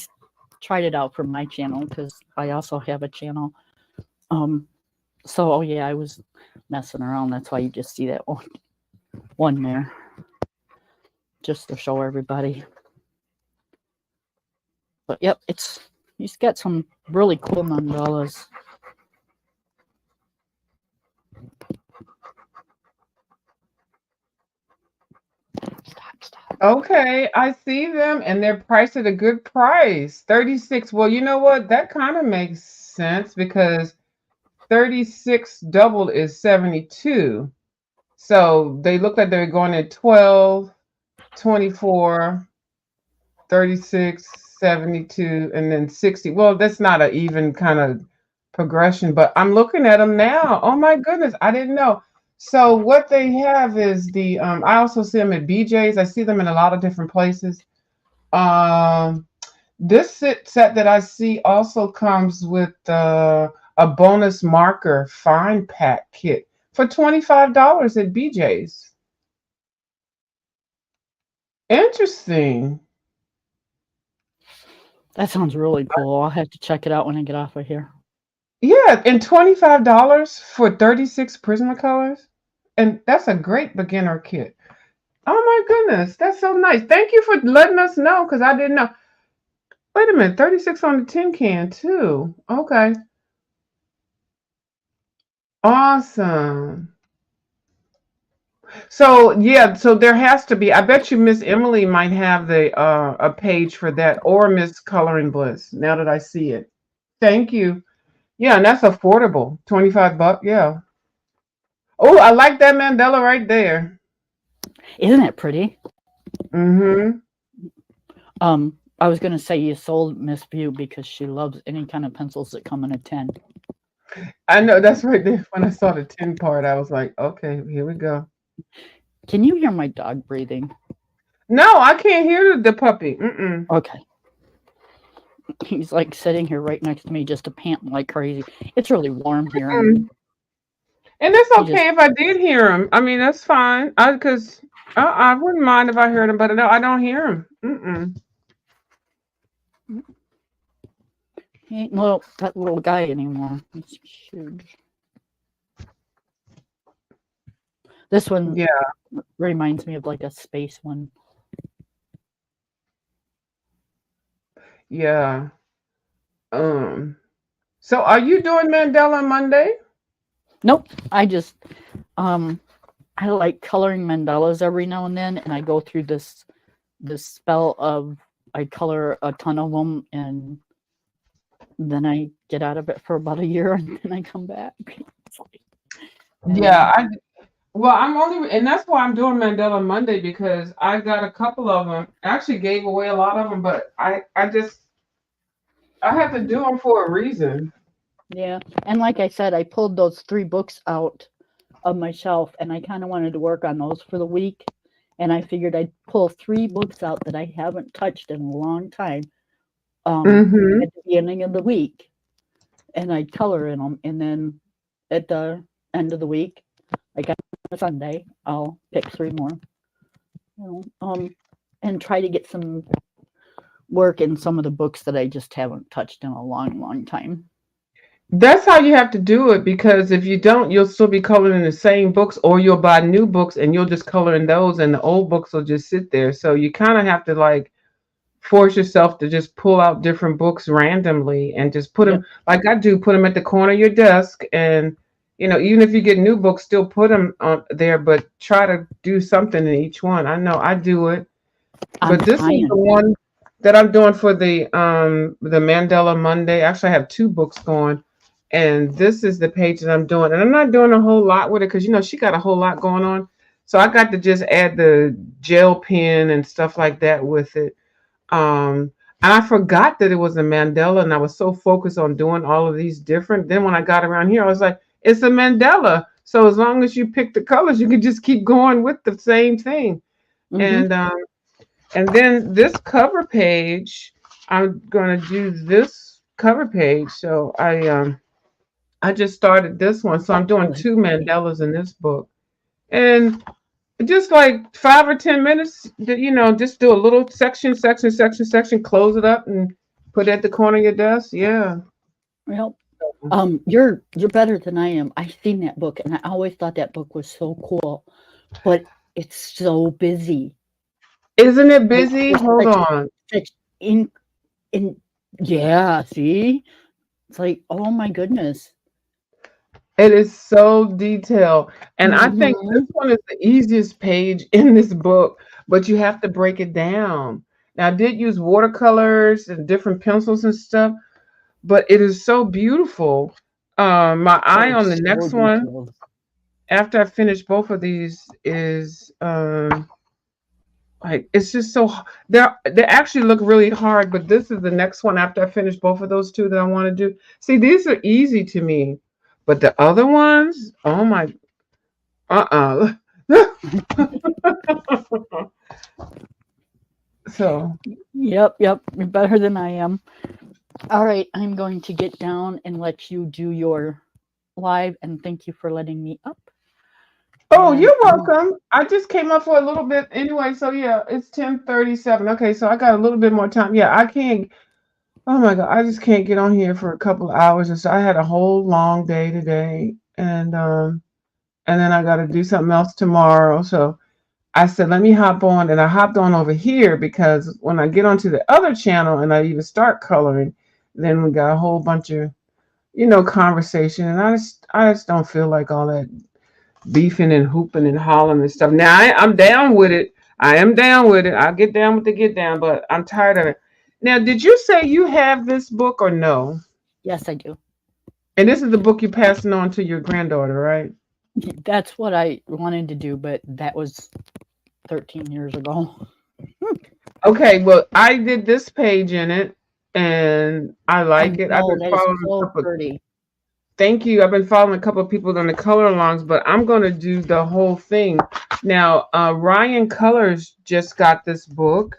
tried it out for my channel because I also have a channel. So, oh yeah, I was messing around. That's why you just see that one there, just to show everybody. But yep, he's got some really cool mandalas. Stop. Okay, I see them and they're priced at a good price. 36. Well, you know what? That kind of makes sense because 36 doubled is 72. So they look like they're going at 12, 24, 36, 72, and then 60. Well, that's not an even kind of progression, but I'm looking at them now. Oh my goodness, I didn't know. So what they have is I also see them at BJ's. I see them in a lot of different places. Um, this set that I see also comes with a bonus marker fine pack kit for $25 at BJ's. Interesting. That sounds really cool. I'll have to check it out when I get off of here. Yeah, and $25 for 36 Prismacolors. And that's a great beginner kit. Oh my goodness, that's so nice. Thank you for letting us know because I didn't know. Wait a minute, 36 on the tin can too. Okay. Awesome. So yeah, so there has to be. I bet you Miss Emily might have the a page for that, or Miss Coloring Bliss. Now that I see it, thank you. Yeah, and that's affordable. $25. Yeah. Oh, I like that mandala right there. Isn't it pretty? Mm-hmm. I was gonna say you sold Miss View because she loves any kind of pencils that come in a tin. I know that's right there. When I saw the tin part, I was like, okay, here we go. Can you hear my dog breathing? No, I can't hear the puppy. Mm-mm. Okay. He's like sitting here right next to me just a panting like crazy. It's really warm here. Mm. And it's okay if I did hear him. I mean, that's fine. Because I wouldn't mind if I heard him, but no, I don't hear him. Mm-mm. He ain't that little guy anymore. He's huge. This one reminds me of like a space one. Yeah. So are you doing Mandela Monday? Nope. I just I like coloring mandalas every now and then, and I go through this spell of I color a ton of them, and then I get out of it for about a year, and then I come back. Yeah, I'm only, and that's why I'm doing Mandela Monday because I got a couple of them. I actually gave away a lot of them, but I have to do them for a reason. Yeah, and like I said, I pulled those 3 books out of my shelf, and I kind of wanted to work on those for the week, and I figured I'd pull 3 books out that I haven't touched in a long time Mm-hmm. at the beginning of the week, and I'd color in them, and then at the end of the week, like on Sunday, I'll pick 3 more. and try to get some work in some of the books that I just haven't touched in a long, long time. That's how you have to do it, because if you don't, you'll still be coloring the same books, or you'll buy new books and you'll just color in those, and the old books will just sit there. So you kind of have to like force yourself to just pull out different books randomly and just put them, Yep. like I do, put them at the corner of your desk. And even if you get new books, still put them on there, but try to do something in each one. I know I do it, I'm but this is the trying. one that I'm doing for the Mandela Monday. Actually, I have two books going, and this is the page that I'm doing. And I'm not doing a whole lot with it because she got a whole lot going on. So I got to just add the gel pen and stuff like that with it. And I forgot that it was a Mandela, and I was so focused on doing all of these different. Then when I got around here, I was like, it's a Mandela. So as long as you pick the colors, you can just keep going with the same thing. Hmm. And then this cover page, I'm gonna do this cover page. So I just started this one. So I'm doing Oh, that's two pretty. Mandelas in this book. And just like 5 or 10 minutes, just do a little section, close it up and put it at the corner of your desk. Yeah. Well, you're better than I am. I've seen that book, and I always thought that book was so cool, but it's so busy. Isn't it Like busy? there's Hold on. such in yeah. See, it's like oh my goodness. It is so detailed. And I think this Hmm. one is the easiest page in this book, but you have to break it down. Now, I did use watercolors and different pencils and stuff, but it is so beautiful. My eye Oh, on the so next one, detailed. after I finish both of these, is like it's just so they actually look really hard, but this is the next one after I finish both of those two that I want to do. See, these are easy to me, but the other ones, oh my, uh-uh. So, Yep, yep. You're better than I am. All right, I'm going to get down and let you do your live, and thank you for letting me up. oh, And you're welcome. I just came up for a little bit anyway. So yeah, it's 10:37. Okay, so I got a little bit more time. Yeah, I can't. Oh my God, I just can't get on here for a couple of hours. And so I had a whole long day today, and then I got to do something else tomorrow. So I said, let me hop on, and I hopped on over here because when I get onto the other channel and I even start coloring, then we got a whole bunch of conversation, and I just don't feel like all that beefing and hooping and hollering and stuff. Now I'm down with it. I am down with it. I'll get down with the get down, but I'm tired of it. Now, did you say you have this book or no? yes, I do. And this is the book you're passing on to your granddaughter, right? That's what I wanted to do, but that was 13 years ago. Okay, well, I did this page in it, and I I like it. I've know been that is following a so couple. pretty. Thank you. I've been following a couple of people on the color alongs, but I'm going to do the whole thing now. Ryan Colors just got this book,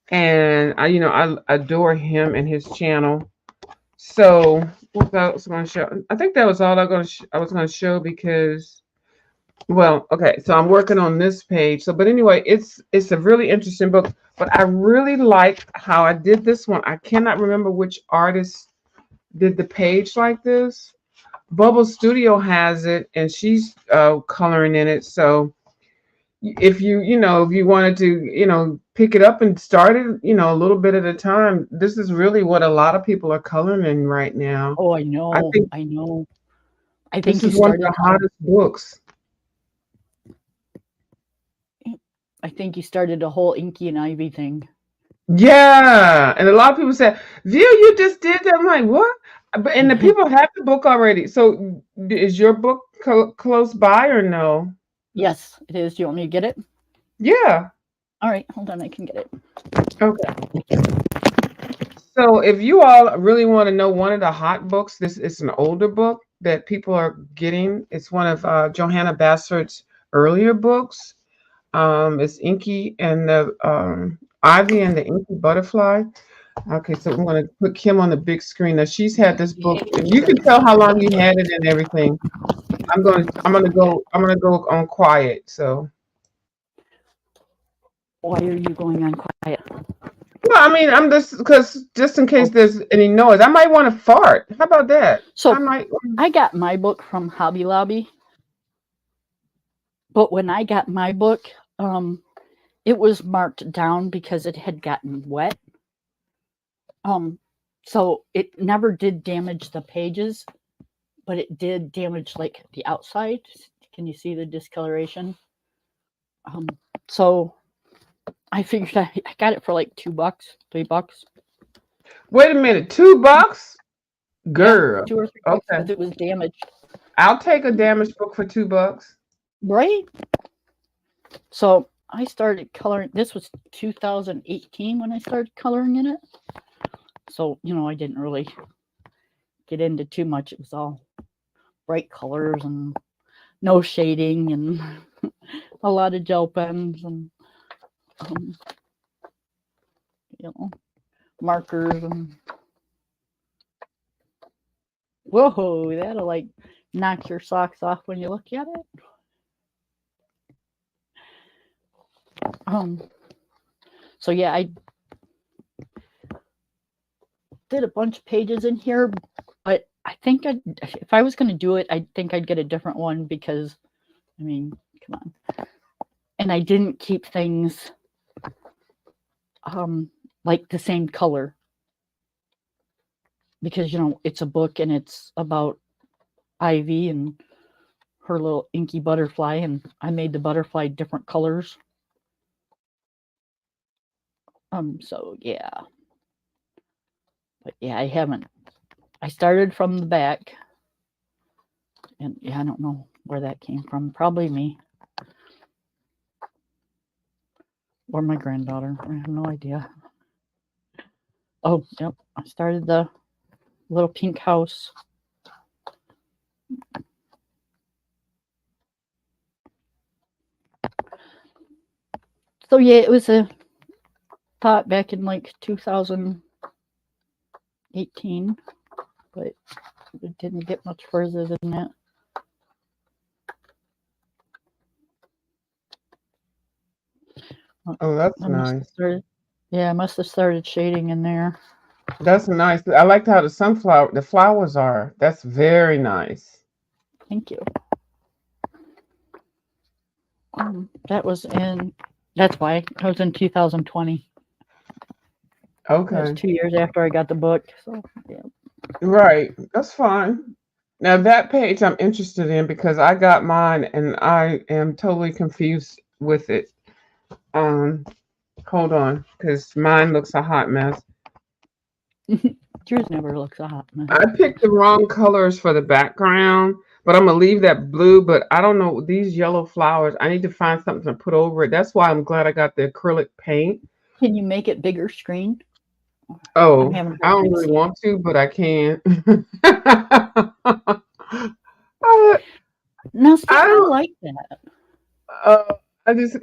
and I adore him and his channel. So what else am I going to show? I think that was all I was going to show because, well, okay. So I'm working on this page. So, but anyway, it's a really interesting book. But I really like how I did this one. I cannot remember which artist did the page like this. Bubble Studio has it, and she's coloring in it. So if you wanted to pick it up and start it a little bit at a time, this is really what a lot of people are coloring in right now. Oh, I I know. think I know. I this think you is one of started the hottest books. I think you started a whole Inky and Ivy thing. Yeah, and a lot of people say, "View, you just did that." I'm like, "What?" And the people have the book already. So is your book close by or no? Yes, it is. Do you want me to get it? Yeah. All right, hold on. I can get it. Okay. So if you all really want to know one of the hot books, this is an older book that people are getting. It's one of Johanna Basford's earlier books. It's Inky and the Ivy and the Inky Butterfly. Okay, so I'm gonna put Kim on the big screen. Now she's had this book, and you can tell how long you had it and everything. I'm gonna go on quiet. So Why are you going on quiet? Well, I mean, I'm just in case Oh, there's any noise. I might want to fart. How about that? I so might. I got my book from Hobby Lobby, but when I got my book, it was marked down because it had gotten wet. Um, so it never did damage the pages, but it did damage like the outside. Can you see the discoloration? Um, so I figured I got it for like $2, $3. Wait a minute, $2, Yeah, girl. 2 or 3 bucks Okay, because it was damaged. I'll take a damaged book for $2. Right? So I started coloring. This was 2018 when I started coloring in it. So, I didn't really get into too much. It was all bright colors and no shading and a lot of gel pens and, um, you know, markers and whoa, that'll like knock your socks off when you look at it. Um, so yeah, I did a bunch of pages in here, but I think if I was going to do it, I think I'd get a different one because, I mean, come on. And I didn't keep things like the same color because, it's a book and it's about Ivy and her little inky butterfly, and I made the butterfly different colors. So yeah. But yeah, I started from the back. And yeah, I don't know where that came from. Probably me. Or my granddaughter. I have no idea. Oh, yep. I started the little pink house. So yeah, it was a thought back in like 2018, but it didn't get much further than that. Oh, that's I must have nice. started. Yeah, I must have started shading in there. That's nice. I liked how the flowers are. That's very nice. Thank you. That was in. That's why I was in 2020. That was Okay. 2 years after I got the book. So yeah. Right. That's fine. Now that page I'm interested in because I got mine and I am totally confused with it. Um, hold on, because mine looks a hot mess. Yours never looks a hot mess. I picked the wrong colors for the background, but I'm gonna leave that blue. But I don't know these yellow flowers. I need to find something to put over it. That's why I'm glad I got the acrylic paint. Can you make it bigger screen? I'm Oh, having a I hard don't time really seeing. want to, but I can. I, Now, see, I I don't. like that. Uh,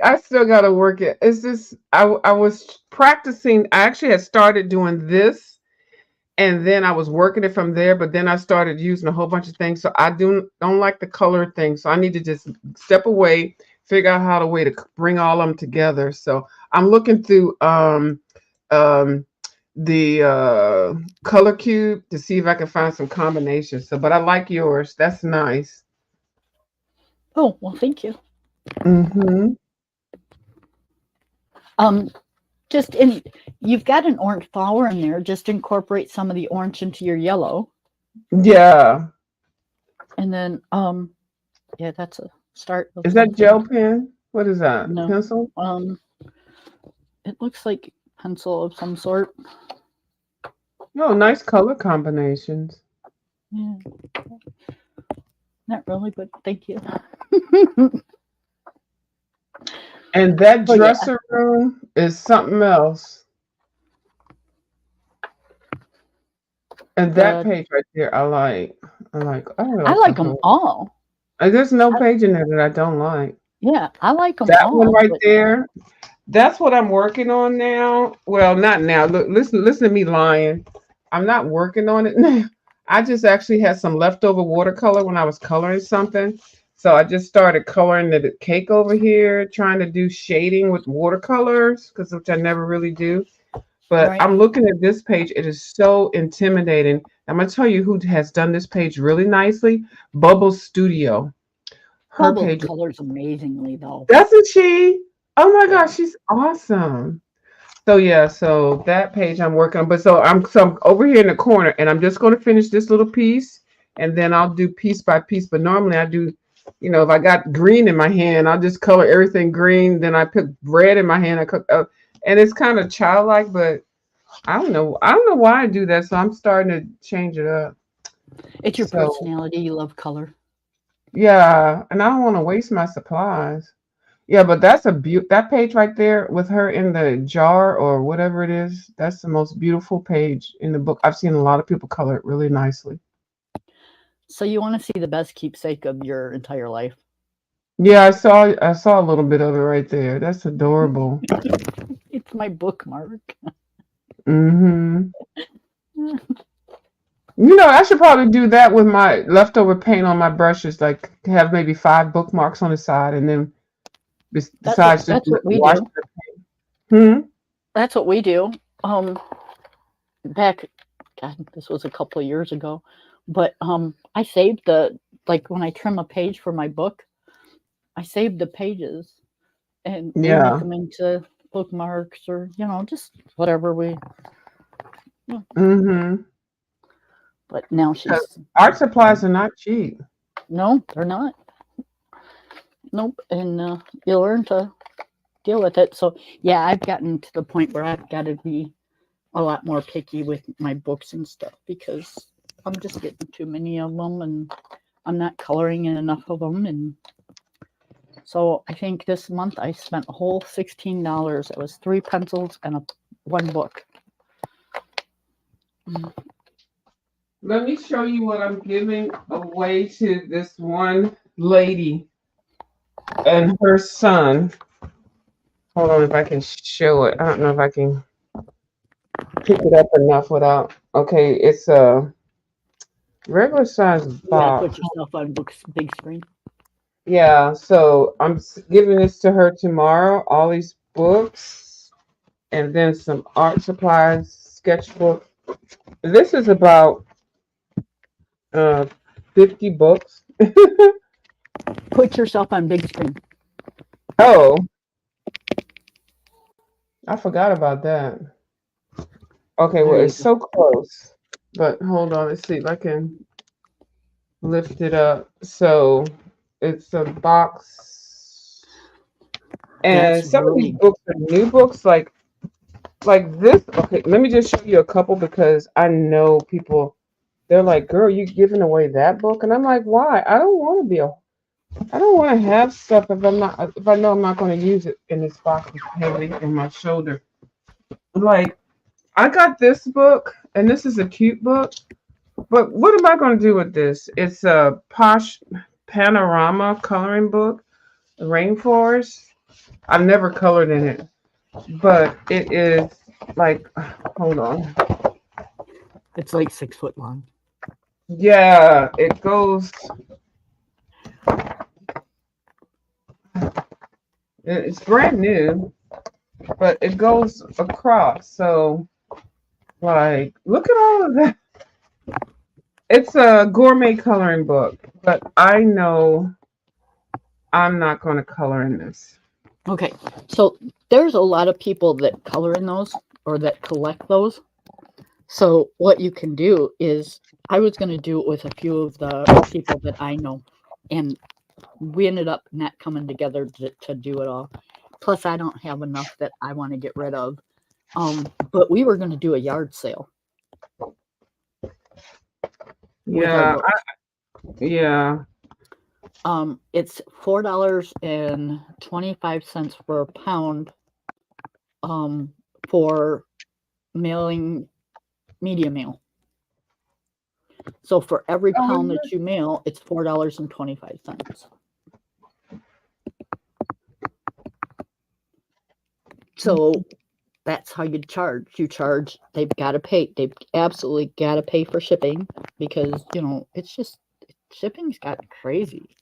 I still gotta work it. It's just I was practicing. I actually had started doing this, and then I was working it from there. But then I started using a whole bunch of things. So I don't like the color thing. So I need to just step away, figure out how to way to bring all of them together. So I'm looking through um the color cube to see if I can find some combinations. So, but I like yours. That's nice. Oh, well, thank you. Mm-hmm. Um, just in, you've got an orange flower in there. Just incorporate some of the orange into your yellow, Yeah. and then, yeah, that's a start of Is that something. gel pen? What is that? No, Pencil? it looks like pencil of some sort. No, nice color combinations. Yeah, not really, but thank you. And that Oh yeah, dresser room is something else. And that the page right there, I like. I really I like the like them whole. all. There's no I, page in there that I don't like. yeah, I like them That one all. right But there, that's what I'm working on now. Well, not now. Look, listen to me lying. I'm not working on it now. I just actually had some leftover watercolor when I was coloring something. So I just started coloring the cake over here, trying to do shading with watercolors, because which I never really do. But Right. I'm looking at this page. It is so intimidating. I'm gonna tell you who has done this page really nicely. Bubble Studio. Her Bubble page. colors amazingly though. Doesn't she? Oh my Yeah. gosh, she's awesome. So yeah, so that page I'm working on. But so I'm over here in the corner, and I'm just going to finish this little piece, and then I'll do piece by piece. But normally I do, if I got green in my hand, I'll just color everything green. Then I put red in my hand. And it's kind of childlike, but I don't know. I don't know why I do that. So I'm starting to change it up. It's your So personality. You love color. yeah, and I don't want to waste my supplies. Yeah, but that's that page right there with her in the jar or whatever it is. That's the most beautiful page in the book. I've seen a lot of people color it really nicely. So you want to see the best keepsake of your entire life. Yeah, I saw a little bit of it right there. That's adorable. It's my bookmark. Hmm. I should probably do that with my leftover paint on my brushes, like have maybe 5 bookmarks on the side, and then besides just That's what we wash do. the paint. That's what we do. Um, back, God, this was a couple of years ago, but I saved the like when I trim a page for my book, I saved the pages, and we make Yeah. them into bookmarks or just whatever we. Yeah. Hmm. But now Because she's art supplies are not cheap. no, they're not. Nope, and you learn to deal with it. So yeah, I've gotten to the point where I've got to be a lot more picky with my books and stuff because I'm just getting too many of them and I'm not coloring in enough of them. And so I think this month I spent a whole $16. It was 3 pencils and one book. Let me show you what I'm giving away to this one lady and her son. Hold on if I can show it. I don't know if I can pick it up enough without. Okay, it's a regular size You got to box. put yourself on big screen. Yeah, so I'm giving this to her tomorrow. All these books and then some art supplies, sketchbook. This is about uh 50 books. Put yourself on big screen. Oh, I forgot about that. Okay, There well, you it's go. so close. But hold on, let's see if I can lift it up. So it's a box. And That's some of these really books are new books, like this. Okay, let me just show you a couple because I know people, they're like, girl, you giving away that book? And I'm like, why? I don't want to have stuff if I know I'm not going to use it in this box is heavy on my shoulder. Like, I got this book, and this is a cute book. But what am I going to do with this? It's a posh panorama coloring book, rainforest. I've never colored in it, but it is like, hold on. it's like 6 foot long. Yeah, it goes, it's brand new, but it goes across. So, like, look at all of that. It's a gourmet coloring book, but I know I'm not going to color in this. Okay, so there's a lot of people that color in those or that collect those. So what you can do is I was going to do it with a few of the people that I know, and we ended up not coming together to do it all. Plus, I don't have enough that I want to get rid of. But we were going to do a yard sale with our Yeah, books. yeah. It's $4.25 for a pound for mailing media mail. So for every Oh, pound that you mail, it's $4.25. So that's how you charge. They've got to pay. They've absolutely got to pay for shipping because, it's just shipping's got crazy.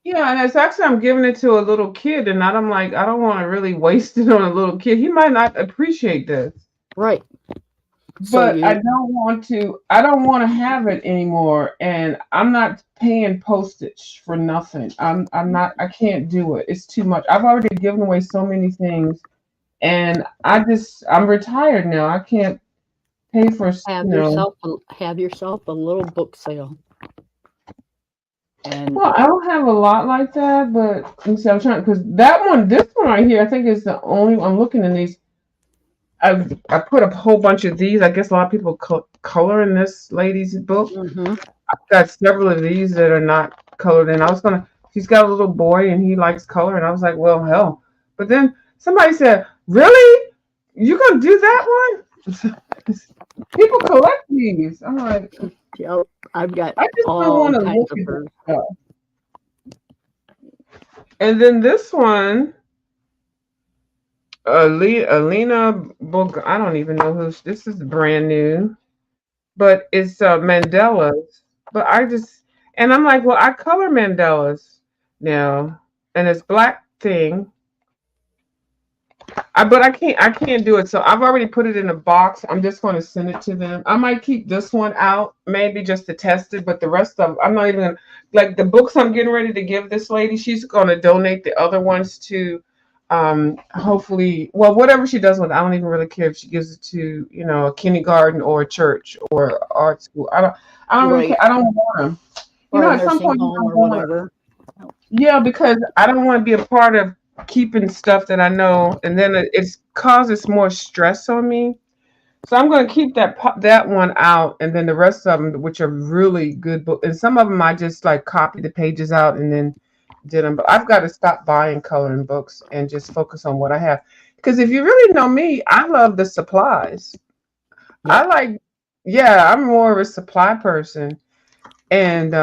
Yeah, and it's actually I'm giving it to a little kid, and I'm like, I don't want to really waste it on a little kid. He might not appreciate this, Right. So but I you don't want to. I don't want to have it anymore, and I'm not paying postage for nothing. I'm not. I can't do it. It's too much. I've already given away so many things, and I'm retired now. I can't pay for you know. have yourself a little book sale. And Well, I don't have a lot like that, but let me see. I'm trying because this one right here, I think is the only. I'm looking in these. I put a whole bunch of these. I guess a lot of people color in this lady's book. mhm. I've got several of these that are not colored in. I was gonna. She's got a little boy and he likes color, and I was like, well, hell. But then somebody said, really? You gonna do that one? People collect these. I'm like, Yep, I've got I just don't all want to look kinds of at this birds. stuff. And then this one, Alina Book. I don't even know who this is. Brand new, but it's Mandela's. But I just and I'm like, well, I color Mandela's now, and it's black thing. But I can't do it. So I've already put it in a box. I'm just going to send it to them. I might keep this one out, maybe just to test it. But the rest of I'm not even like the books I'm getting ready to give this lady. She's going to donate the other ones to, hopefully, well, whatever she does with. It, I don't even really care if she gives it to a kindergarten or a church or art school. I don't really care. Right. I don't want them. Or a At some nursing point, home or I want whatever. yeah, because I don't want to be a part of keeping stuff that I know, and then it causes more stress on me. So I'm going to keep that one out, and then the rest of them, which are really good books, and some of them I just like copied the pages out and then did them. But I've got to stop buying coloring books and just focus on what I have. Because if you really know me, I love the supplies. I Yep. like, yeah, I'm more of a supply person, and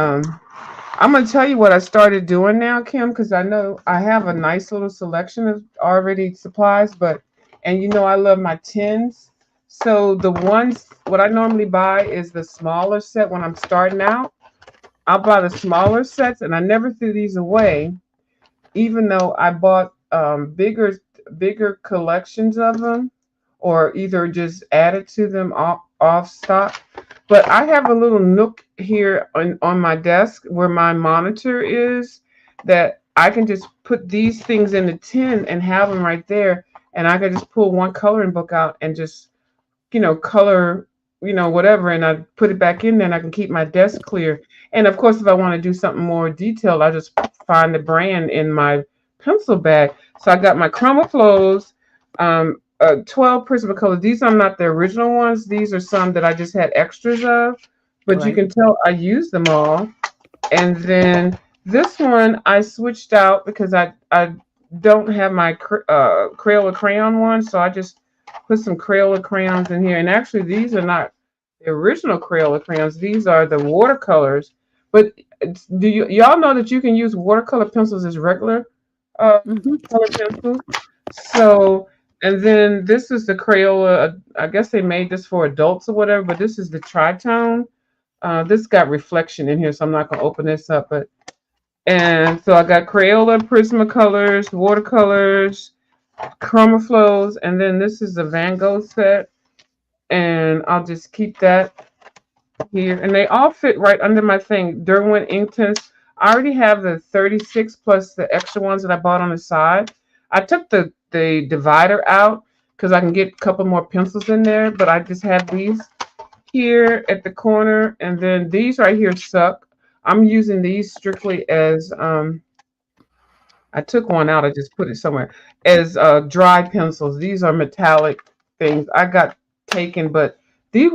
I'm gonna tell you what I started doing now, Kim, because I know I have a nice little selection of already supplies, but and I love my tins. So the ones what I normally buy is the smaller set when I'm starting out. I'll buy the smaller sets, and I never threw these away, even though I bought bigger collections of them, or either just added to them off stock. But I have a little nook here on my desk where my monitor is that I can just put these things in the tin and have them right there. And I can just pull one coloring book out and just color, whatever, and I put it back in there and I can keep my desk clear. And of course, if I want to do something more detailed, I just find the brand in my pencil bag. So I got my Chroma Flows, 12 Prismacolor. These are not the original ones. These are some that I just had extras of, but you Right. can tell I used them all. And then this one I switched out because I don't have my Crayola crayon one, so I just put some Crayola crayons in here. And actually, these are not the original Crayola crayons; these are the watercolors. But do y'all know that you can use watercolor pencils as regular uh, Mhm. color pencils? So, and then this is the Crayola. I guess they made this for adults or whatever, but this is the tritone. This got reflection in here, so I'm not gonna open this up. But and so I got Crayola, Prismacolors, watercolors, Chroma Flows, and then this is the Van Gogh set, and I'll just keep that here. And they all fit right under my thing. Derwent Inktense. I already have the 36 plus the extra ones that I bought on the side. I took the divider out because I can get a couple more pencils in there, but I just have these here at the corner, and then these right here suck. I'm using these strictly as I took one out, I just put it somewhere as dry pencils. These are metallic things I got taken, but these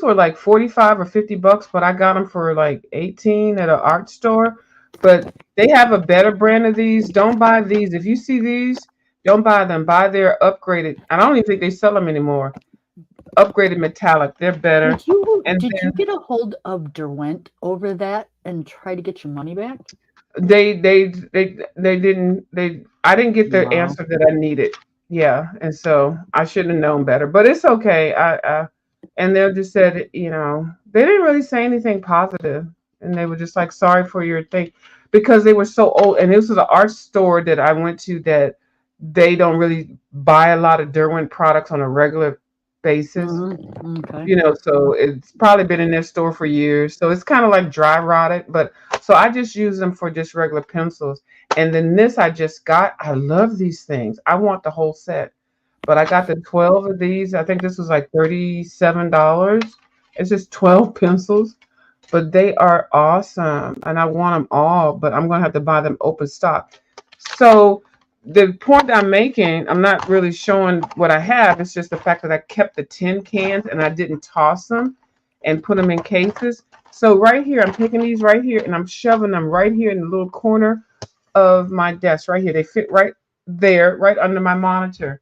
were like 45 or $50, but I got them for like 18 at an art store. But they have a better brand of these. Don't buy these. If you see these, don't buy them. Buy their upgraded. I don't even think they sell them anymore. Upgraded metallic. They're better. And Did you get a hold of Derwent over that and try to get your money back? they didn't they I didn't get the No. answer that I needed. Yeah, and so I should have known better, but it's okay. I and they just said, they didn't really say anything positive, and they were just like, sorry for your thing, because they were so old. And this was an art store that I went to that they don't really buy a lot of Derwent products on a regular basis. Okay. So it's probably been in their store for years. So it's kind of like dry rotted, but so I just use them for just regular pencils. And then this I just got, I love these things. I want the whole set, but I got the 12 of these. I think this was like $37. It's just 12 pencils, but they are awesome. And I want them all, but I'm going to have to buy them open stock. So the point I'm making, I'm not really showing what I have. It's just the fact that I kept the tin cans and I didn't toss them and put them in cases. So right here, I'm taking these right here and I'm shoving them right here in the little corner of my desk right here. They fit right there, right under my monitor.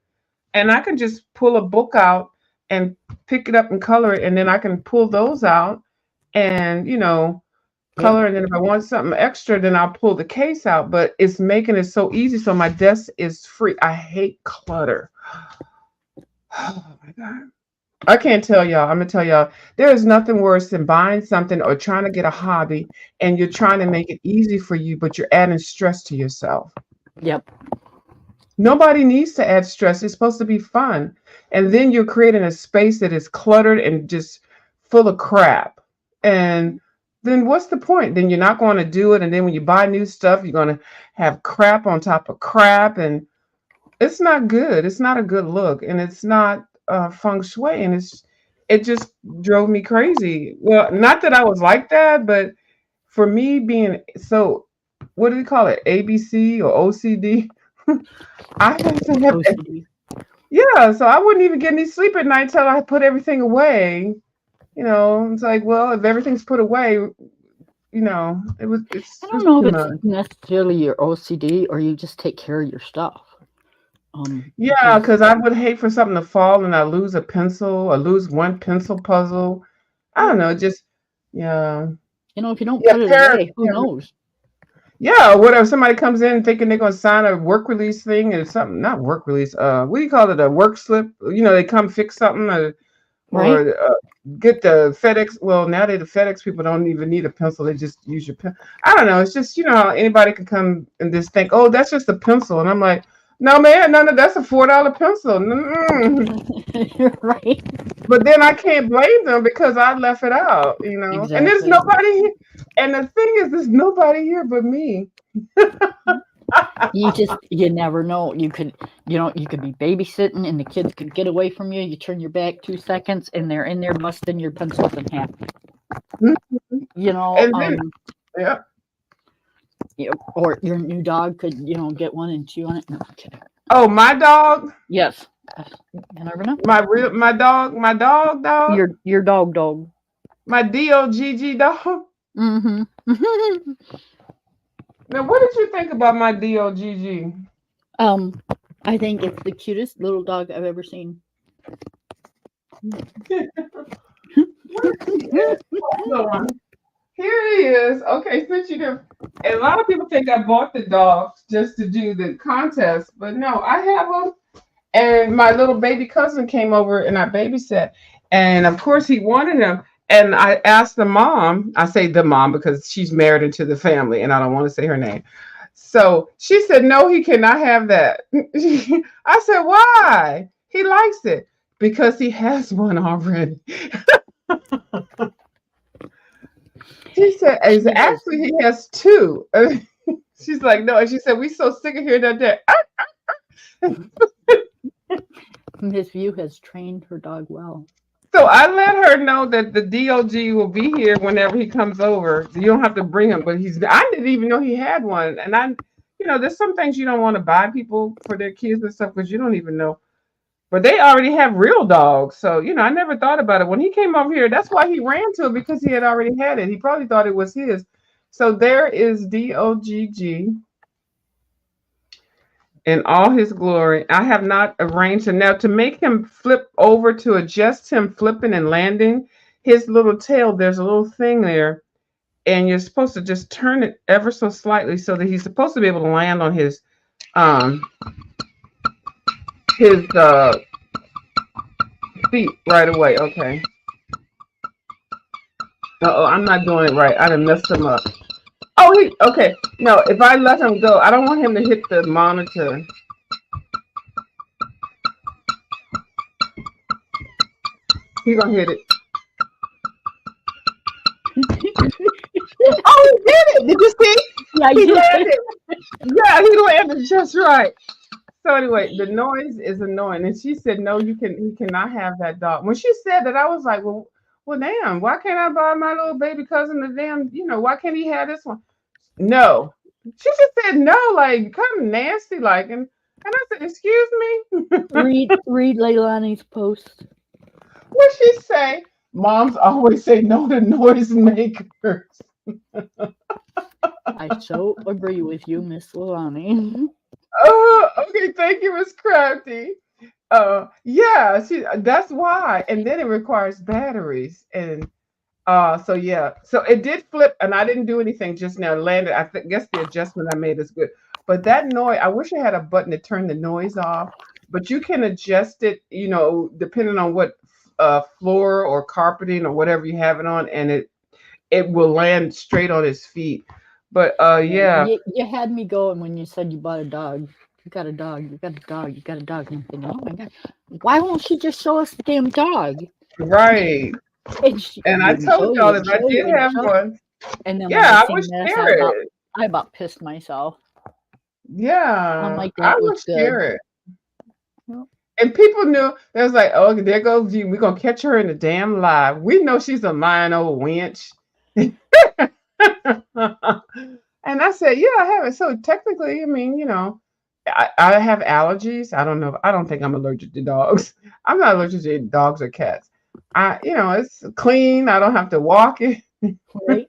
And I can just pull a book out and pick it up and color it. And then I can pull those out and, Yep. color. And then if I want something extra, then I'll pull the case out. But it's making it so easy. So my desk is free. I hate clutter. Oh my God. I can't tell y'all. I'm going to tell y'all, there is nothing worse than buying something or trying to get a hobby and you're trying to make it easy for you, but you're adding stress to yourself. Yep. Nobody needs to add stress. It's supposed to be fun. And then you're creating a space that is cluttered and just full of crap. And then what's the point? Then you're not going to do it. And then when you buy new stuff, you're going to have crap on top of crap. And it's not good. It's not a good look. And it's not feng shui. And it just drove me crazy. Well, not that I was like that, but for me being so, what do you call it? ABC or OCD? I have to have, OCD. yeah, so I wouldn't even get any sleep at night till I put everything away. It's like, well, if everything's put away, it's I don't just know too if it's much. necessarily your OCD or you just take care of your stuff. Yeah, Because because I would hate for something to fall and I lose a pencil or lose one pencil puzzle. I don't know, just yeah. if you don't Yeah, put it parents. away, who knows? Yeah, whatever. Somebody comes in thinking they're gonna sign a work release thing or something, not work release. What do you call it? A work slip. They come fix something Right? or get the FedEx. Well, nowadays the FedEx people don't even need a pencil; they just use your pen. I don't know. It's just how anybody can come and just think, oh, that's just a pencil, and I'm like, no, man, no, that's a $4 pencil. Mm-mm. You're right. But then I can't blame them because I left it out. And there's Exactly. nobody here. And the thing is, there's nobody here but me. You never know. You could be babysitting and the kids could get away from you. You turn your back 2 seconds and they're in there busting your pencils in half. Mhm. You know, And then, yeah. or your new dog could, get one and chew on it. No, I'm kidding. Oh, my dog, Yes. You never know. my dog, Your dog. my DOGG dog. Mm-hmm. Now, what did you think about my DOGG? I think it's the cutest little dog I've ever seen. Hold on. Here he is. Okay, since you do, and a lot of people think I bought the dogs just to do the contest, but no, I have them. And my little baby cousin came over and I babysat, and of course he wanted him. And I asked the mom. I say the mom because she's married into the family, and I don't want to say her name. So she said, "No, he cannot have that." I said, "Why?" He likes it because he has one already. She said, She has actually, he has two. She's like, no. And she said, we so sick of hearing that. Miss View has trained her dog well. So I let her know that the DOG will be here whenever he comes over. You don't have to bring him, but I didn't even know he had one. And there's some things you don't want to buy people for their kids and stuff because you don't even know. But they already have real dogs. So, I never thought about it. When he came over here, that's why he ran to it because he had already had it. He probably thought it was his. So there is DOGG in all his glory. I have not arranged him. Now, to make him flip over, to adjust him flipping and landing, his little tail, there's a little thing there. And you're supposed to just turn it ever so slightly so that he's supposed to be able to land on his feet right away. Okay. Uh-oh, I'm not doing it right. I done messed him up. Oh, okay. No, if I let him go, I don't want him to hit the monitor. He gonna hit it. Oh, he did it! Did you see? Yeah, I He did. landed. Yeah, he landed just right. So anyway, the noise is annoying, and she said, "No, you cannot have that dog." When she said that, I was like, "Well, damn! Why can't I buy my little baby cousin the damn? Why can't he have this one?" No, she just said no, like kind of nasty, like, and I said, "Excuse me." Read Leilani's post. What she say? Moms always say no to noisemakers. I so agree with you, Miss Leilani. Oh, okay. Thank you, Miss Crafty. Yeah, that's why. And then it requires batteries. And so yeah. So it did flip and I didn't do anything just now. It landed. Guess the adjustment I made is good. But that noise, I wish I had a button to turn the noise off. But you can adjust it, depending on what floor or carpeting or whatever you have it on, and it will land straight on his feet. But yeah. You had me going when you said you bought a dog. You got a dog. You got a dog. You got a dog. And I'm thinking, oh my god, why won't she just show us the damn dog? Right. And I told y'all if I did have one, and then when yeah, I I seen would this, share it. I about pissed myself. I'm Yeah, like, I that would was good. share it. Well, And people knew they was like, oh, there goes you. We're gonna catch her in the damn live. We know she's a lying old wench. And I said, yeah, I have it. So technically, I mean, I have allergies. I don't know. I don't think I'm allergic to dogs. I'm not allergic to dogs or cats. It's clean. I don't have to walk it. right?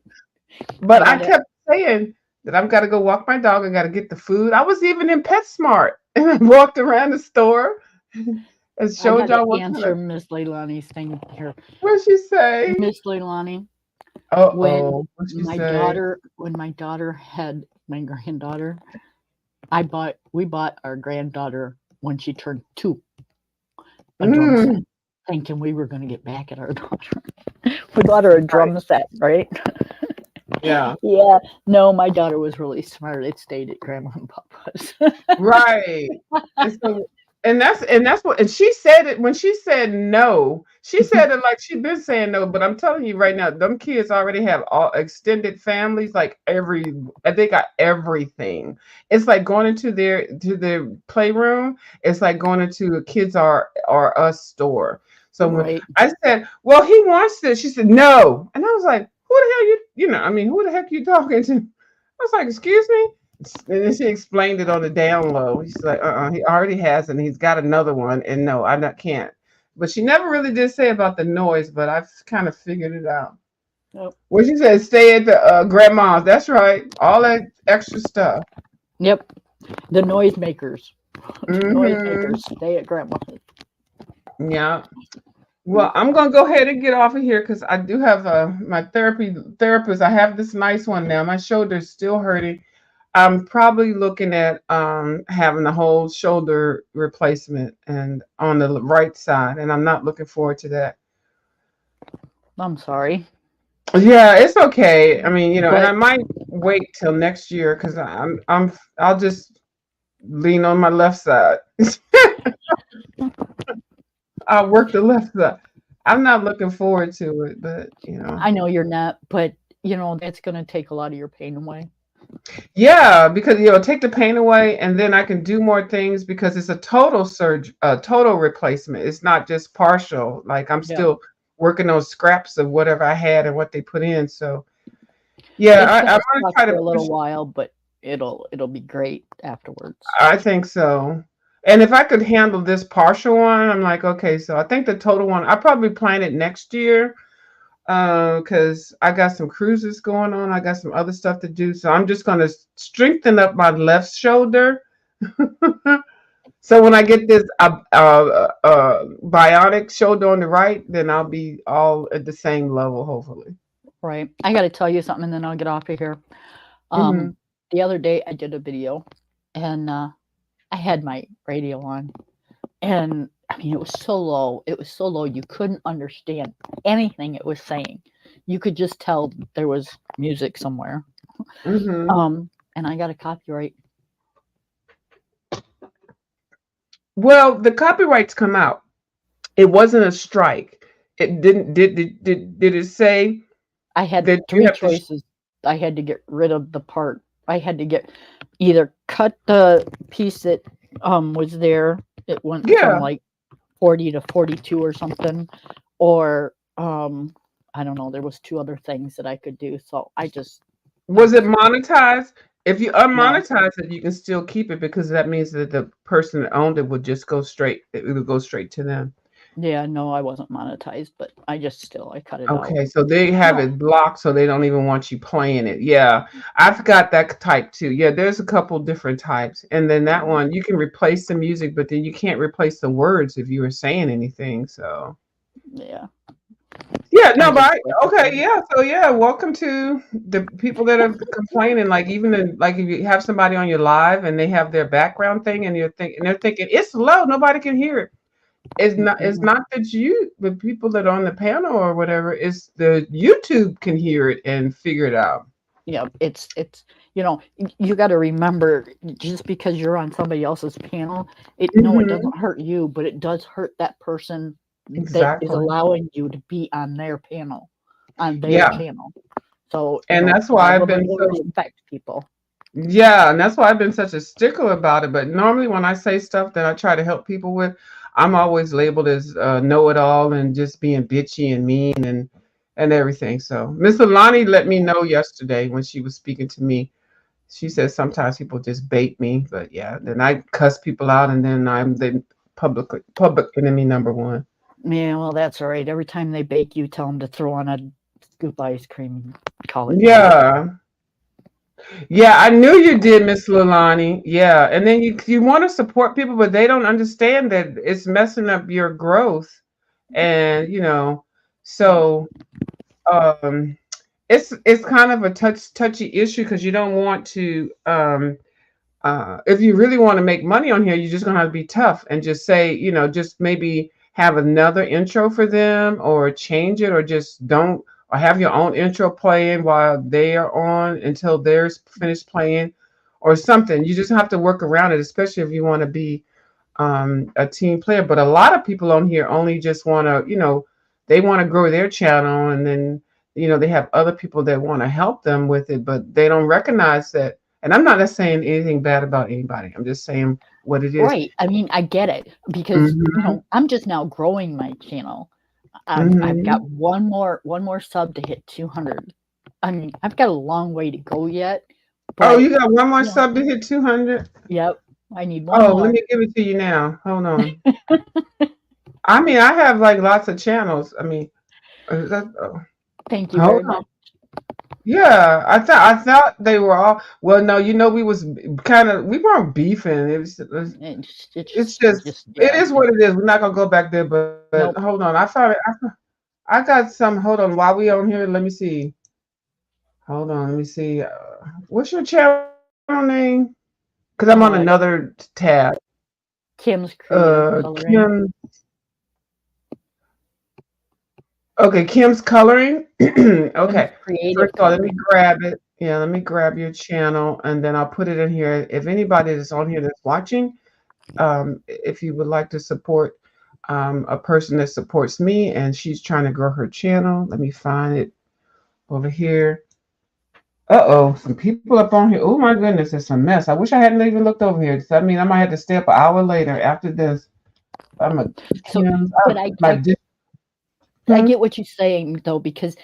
But I kept saying that I've got to go walk my dog. I got to get the food. I was even in PetSmart and I walked around the store and I showed got to y'all what kind answer of. Miss Leilani's thing here. What'd she say? Miss Leilani, Oh, what'd she say? when my daughter had my granddaughter, we bought our granddaughter when she turned 2 a drum set, thinking we were going to get back at our daughter. We bought her a drum set, right? Yeah. Yeah. No, my daughter was really smart. It stayed at Grandma and Papa's. Right. And so, and that's what, and she said it when she said no. She said it like she'd been saying no, but I'm telling you right now, them kids already have all extended families, like they got everything. It's like going into their playroom. It's like going into a kids are us store. So when Right. I said, well, he wants this, she said no, and I was like, who the hell I mean, who the heck you talking to? I was like, excuse me. And then she explained it on the down low. She's like, he already has it, and he's got another one, and no, can't. But she never really did say about the noise, but I've kind of figured it out. Yep. Well, she said, stay at the grandma's. That's right. All that extra stuff. Yep. The noisemakers. Mm-hmm. Noisemakers stay at Grandma's. Yeah. Well, I'm gonna go ahead and get off of here because I do have my therapist. I have this nice one now. My shoulder's still hurting. I'm probably looking at having a whole shoulder replacement and on the right side, and I'm not looking forward to that. I'm sorry. Yeah, it's okay. I mean, and I But might wait till next year because I'll just lean on my left side. I'll work the left side. I'm not looking forward to it, but I know you're not, but that's going to take a lot of your pain away. yeah, because take the pain away, and then I can do more things because it's a total replacement. It's not just partial. Like I'm Yeah. still working on scraps of whatever I had and what they put in. So It's yeah, going I'm to gonna suck try for to a little push. while, but it'll be great afterwards. I think so. And if I could handle this partial one, I'm like, okay. So I think the total one, I probably plan it next year because I got some cruises going on. I got some other stuff to do. So I'm just going to strengthen up my left shoulder. So when I get this bionic shoulder on the right, then I'll be all at the same level, hopefully. Right. I got to tell you something, and then I'll get off of here. Hmm. The other day I did a video, and I had my radio on, and I mean it was so low. It was so low you couldn't understand anything it was saying. you could just tell there was music somewhere. Hmm. And I got a copyright. Well, the copyrights come out. It wasn't a strike. It didn't. Did it say I had that you three have to? choices. I had to get rid of the part. I had to get either cut the piece that was there. It went from Yeah. like 40 to 42 or something, or I don't know. There was two other things that I could do. So I Was it just monetized? If you no. unmonetize it, you can still keep it because that means that the person that owned it would just go straight. It would go straight to them. Yeah, no, I wasn't monetized, but I cut it out. Okay, so they have No. it blocked, so they don't even want you playing it. Yeah, I've got that type too. Yeah, there's a couple different types, and then that Yeah. one you can replace the music, but then you can't replace the words if you were saying anything. So Yeah. yeah, I no, but just quit the okay, thing. yeah. So yeah, welcome to the people that are complaining. Like even like if you have somebody on your live and they have their background thing, and they're thinking it's low, nobody can hear it. It's Mm-mm. not that the people that are on the panel or whatever, it's the YouTube can hear it and figure it out. Yeah, it's you got to remember, just because you're on somebody else's panel, it Hmm. doesn't hurt you, but it does hurt that person that is Exactly. allowing you to be on their panel, on their Yeah. channel. So, And that's why I've everybody been will so respect people. yeah, and that's why I've been such a stickler about it. But normally when I say stuff that I try to help people with, I'm always labeled as know-it-all and just being bitchy and mean and everything. So Miss Alani let me know yesterday when she was speaking to me. She says sometimes people just bait me, but yeah, then I cuss people out, and then I'm the public enemy number one. Yeah, well, that's all right. Every time they bake you, tell them to throw on a scoop of ice cream and call it good. Yeah, yeah, I knew you did, Miss Lalani. Yeah, and then you want to support people, but they don't understand that it's messing up your growth, and Yep. so um, it's kind of a touchy issue because you don't want to if you really want to make money on here, you're just gonna have to be tough and just say, just maybe have another intro for them or change it or just don't or have your own intro playing while they are on until theirs finished playing or something. You just have to work around it, especially if you want to be a team player. But a lot of people on here only just want to, they want to grow their channel and then, they have other people that want to help them with it, but they don't recognize that. And I'm not just saying anything bad about anybody. I'm just saying what it is. Right. I mean, I get it because, Mm-hmm. I'm just now growing my channel. I've got Mm-hmm. one more sub to hit 200. I mean, I've got a long way to go yet, Oh, but you got one more you know, sub to hit 200? yep, I need one Oh, let more. me give it to you now. Hold on. I mean, I have like lots of channels. I mean, oh, Thank you hold very on. much. Yeah, I thought they were all well. No, we was we weren't beefing. It's just it Yeah. is what it is. We're not gonna go back there, but Nope. hold on. I found it. I got some. Hold on. While we on here, let me see. Hold on. Let me see. What's your channel name? Because I'm on Uh, another tab. Kim's Creative Coloring. Kim. Okay, Kim's coloring. Kim's Okay. Creative First of all, let me Coloring. grab it. Yeah, let me grab your channel and then I'll put it in here. If anybody that's on here that's watching, if you would like to support a person that supports me and she's trying to grow her channel, let me find it over here. Uh-oh, some people up on here. Oh my goodness, it's a mess. I wish I hadn't even looked over here. Does that mean I might have to stay up an hour later after this? I'm a So, Kim's. but My I hmm? get what you're saying though, because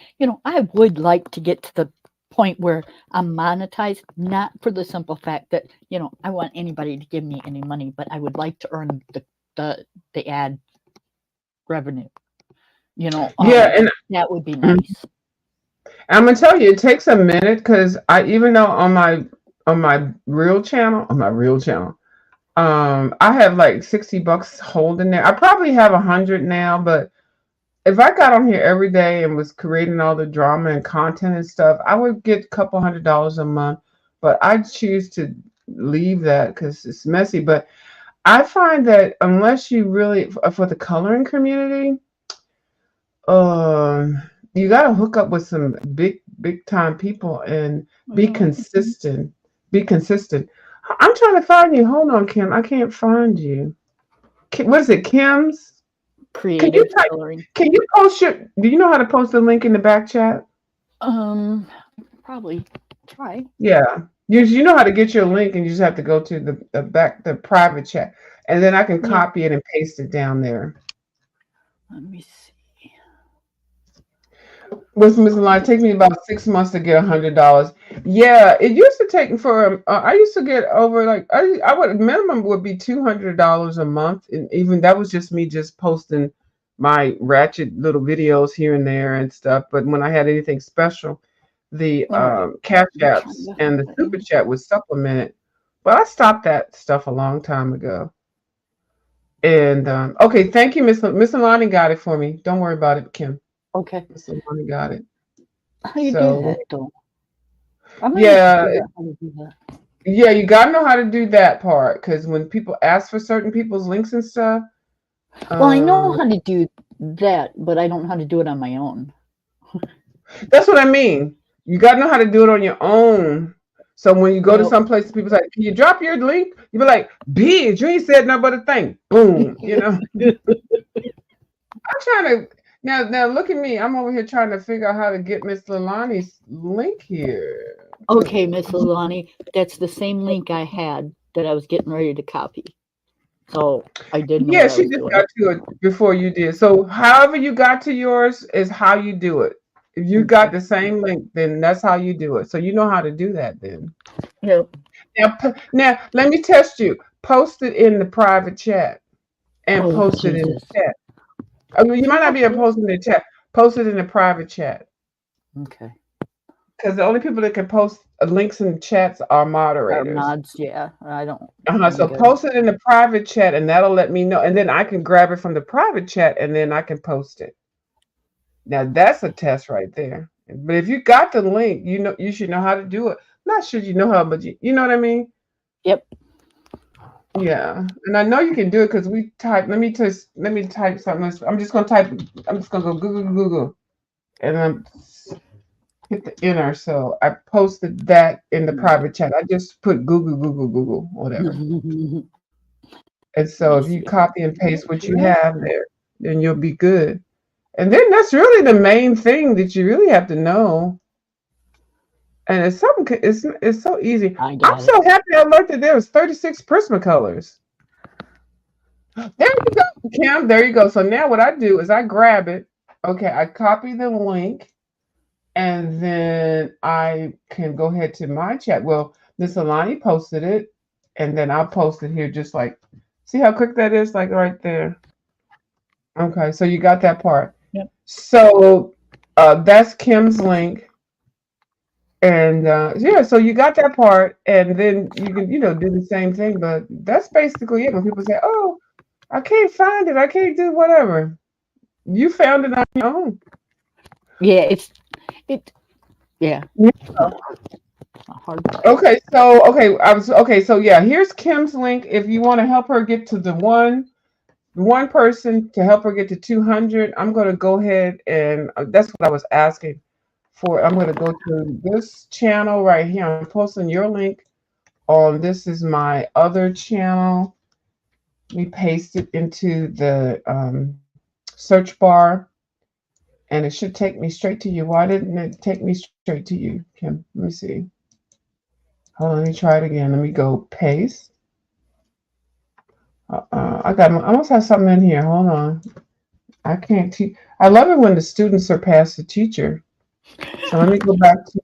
I would like to get to the point where I'm monetized, not for the simple fact that I want anybody to give me any money, but I would like to earn the ad revenue. You know, Yeah, um, and that would be nice. I'm gonna tell you, it takes a minute because I even though on my real channel, I have like $60 holding there. I probably have 100 now, but if I got on here every day and was creating all the drama and content and stuff, I would get a couple $100 a month. But I choose to leave that because it's messy. But I find that unless you really for the coloring community, um, you got to hook up with some big time people and be Yeah. consistent. Be consistent. I'm trying to find you. Hold on, Kim. I can't find you. What is it, Kim's? Can you Creative type? coloring. Can you post your? Do you know how to post the link in the back chat? Um, probably try. Yeah. You know how to get your link, and you just have to go to the private chat, and then I can Yeah. copy it and paste it down there. Let me see. With Miss Line, it takes me about 6 months to get $100. Yeah, it used to take for I used to get over like I would minimum would be $200 a month, and even that was just me just posting my ratchet little videos here and there and stuff. But when I had anything special, the All right. cash I'm trying apps to and the put super in. chat would supplement it. But I stopped that stuff a long time ago. And okay, thank you, Miss Alani got it for me. Don't worry about it, Kim. Okay. Miss Alani got it. How do you do So that though? I'm gonna have to yeah, figure out how to do that. yeah, you gotta know how to do that part because when people ask for certain people's links and stuff, Well, I know um, how to do that, but I don't know how to do it on my own. that's what I mean. You gotta know how to do it on your own. So when you go to Yep. some place, people say, "Can you drop your link?" You be like, "Bitch, you ain't said nothing but a thing." Boom. I'm trying to now. Look at me. I'm over here trying to figure out how to get Miss Lalani's link here. Okay, Miss Lilani, that's the same link I had that I was getting ready to copy. So I did know Yeah, what I she was just doing. got to it before you did. So however you got to yours is how you do it. If you got Okay. the same link, then that's how you do it. So you know how to do that then. Yep. Now let me test you. Post it in the private chat and Oh post it in Jesus. the chat. I mean, you might not be able to Okay. post it in the chat. Post it in the private chat. Okay. Because the only people that can post links in chats are Our moderators. mods, yeah. I don't. I'm So good. post it in the private chat and that'll let me know. And then I can grab it from the private chat and then I can post it. Now that's a test right there. But if you got the link, you know you should know how to do it. Not sure you know how, but you know what I mean? Yep. Yeah. And I know you can do it because we type. Let me type something. I'm just gonna type. I'm just gonna go Google, and I'm hit the enter. So I posted that in the All right. private chat. I just put Google, whatever. Let And so me if see you if I copy can and do paste it what you here. have there, then you'll be good. And then that's really the main thing that you really have to know. And it's something. It's so easy. I I'm got it. so happy I learned that there was 36 Prismacolors. There you go, Kim. There you go. So now what I do is I grab it. Okay, I copy the link, and then I can go ahead to my chat. Well, Miss Alani posted it, and then I'll post it here. Just like, see how quick that is, like right there. Okay, so you got that part. Yep. So that's Kim's link. And yeah, so you got that part, and then you can, do the same thing. But that's basically it. When people say, "Oh, I can't find it. I can't do whatever," you found it on your own. Yeah. It. Yeah. Yeah. It's not hard. Okay. So yeah, here's Kim's link. If you want to help her get to the one person to help her get to 200, I'm gonna go ahead and that's what I was asking for. I'm gonna go to this channel right here. I'm posting your link on. This is my other channel. We paste it into the search bar, and it should take me straight to you. Why didn't it take me straight to you, Kim? Let me see. Hold on, let me try it again. Let me go paste. I almost have something in here. Hold on. I can't teach. I love it when the students surpass the teacher. So let me go back to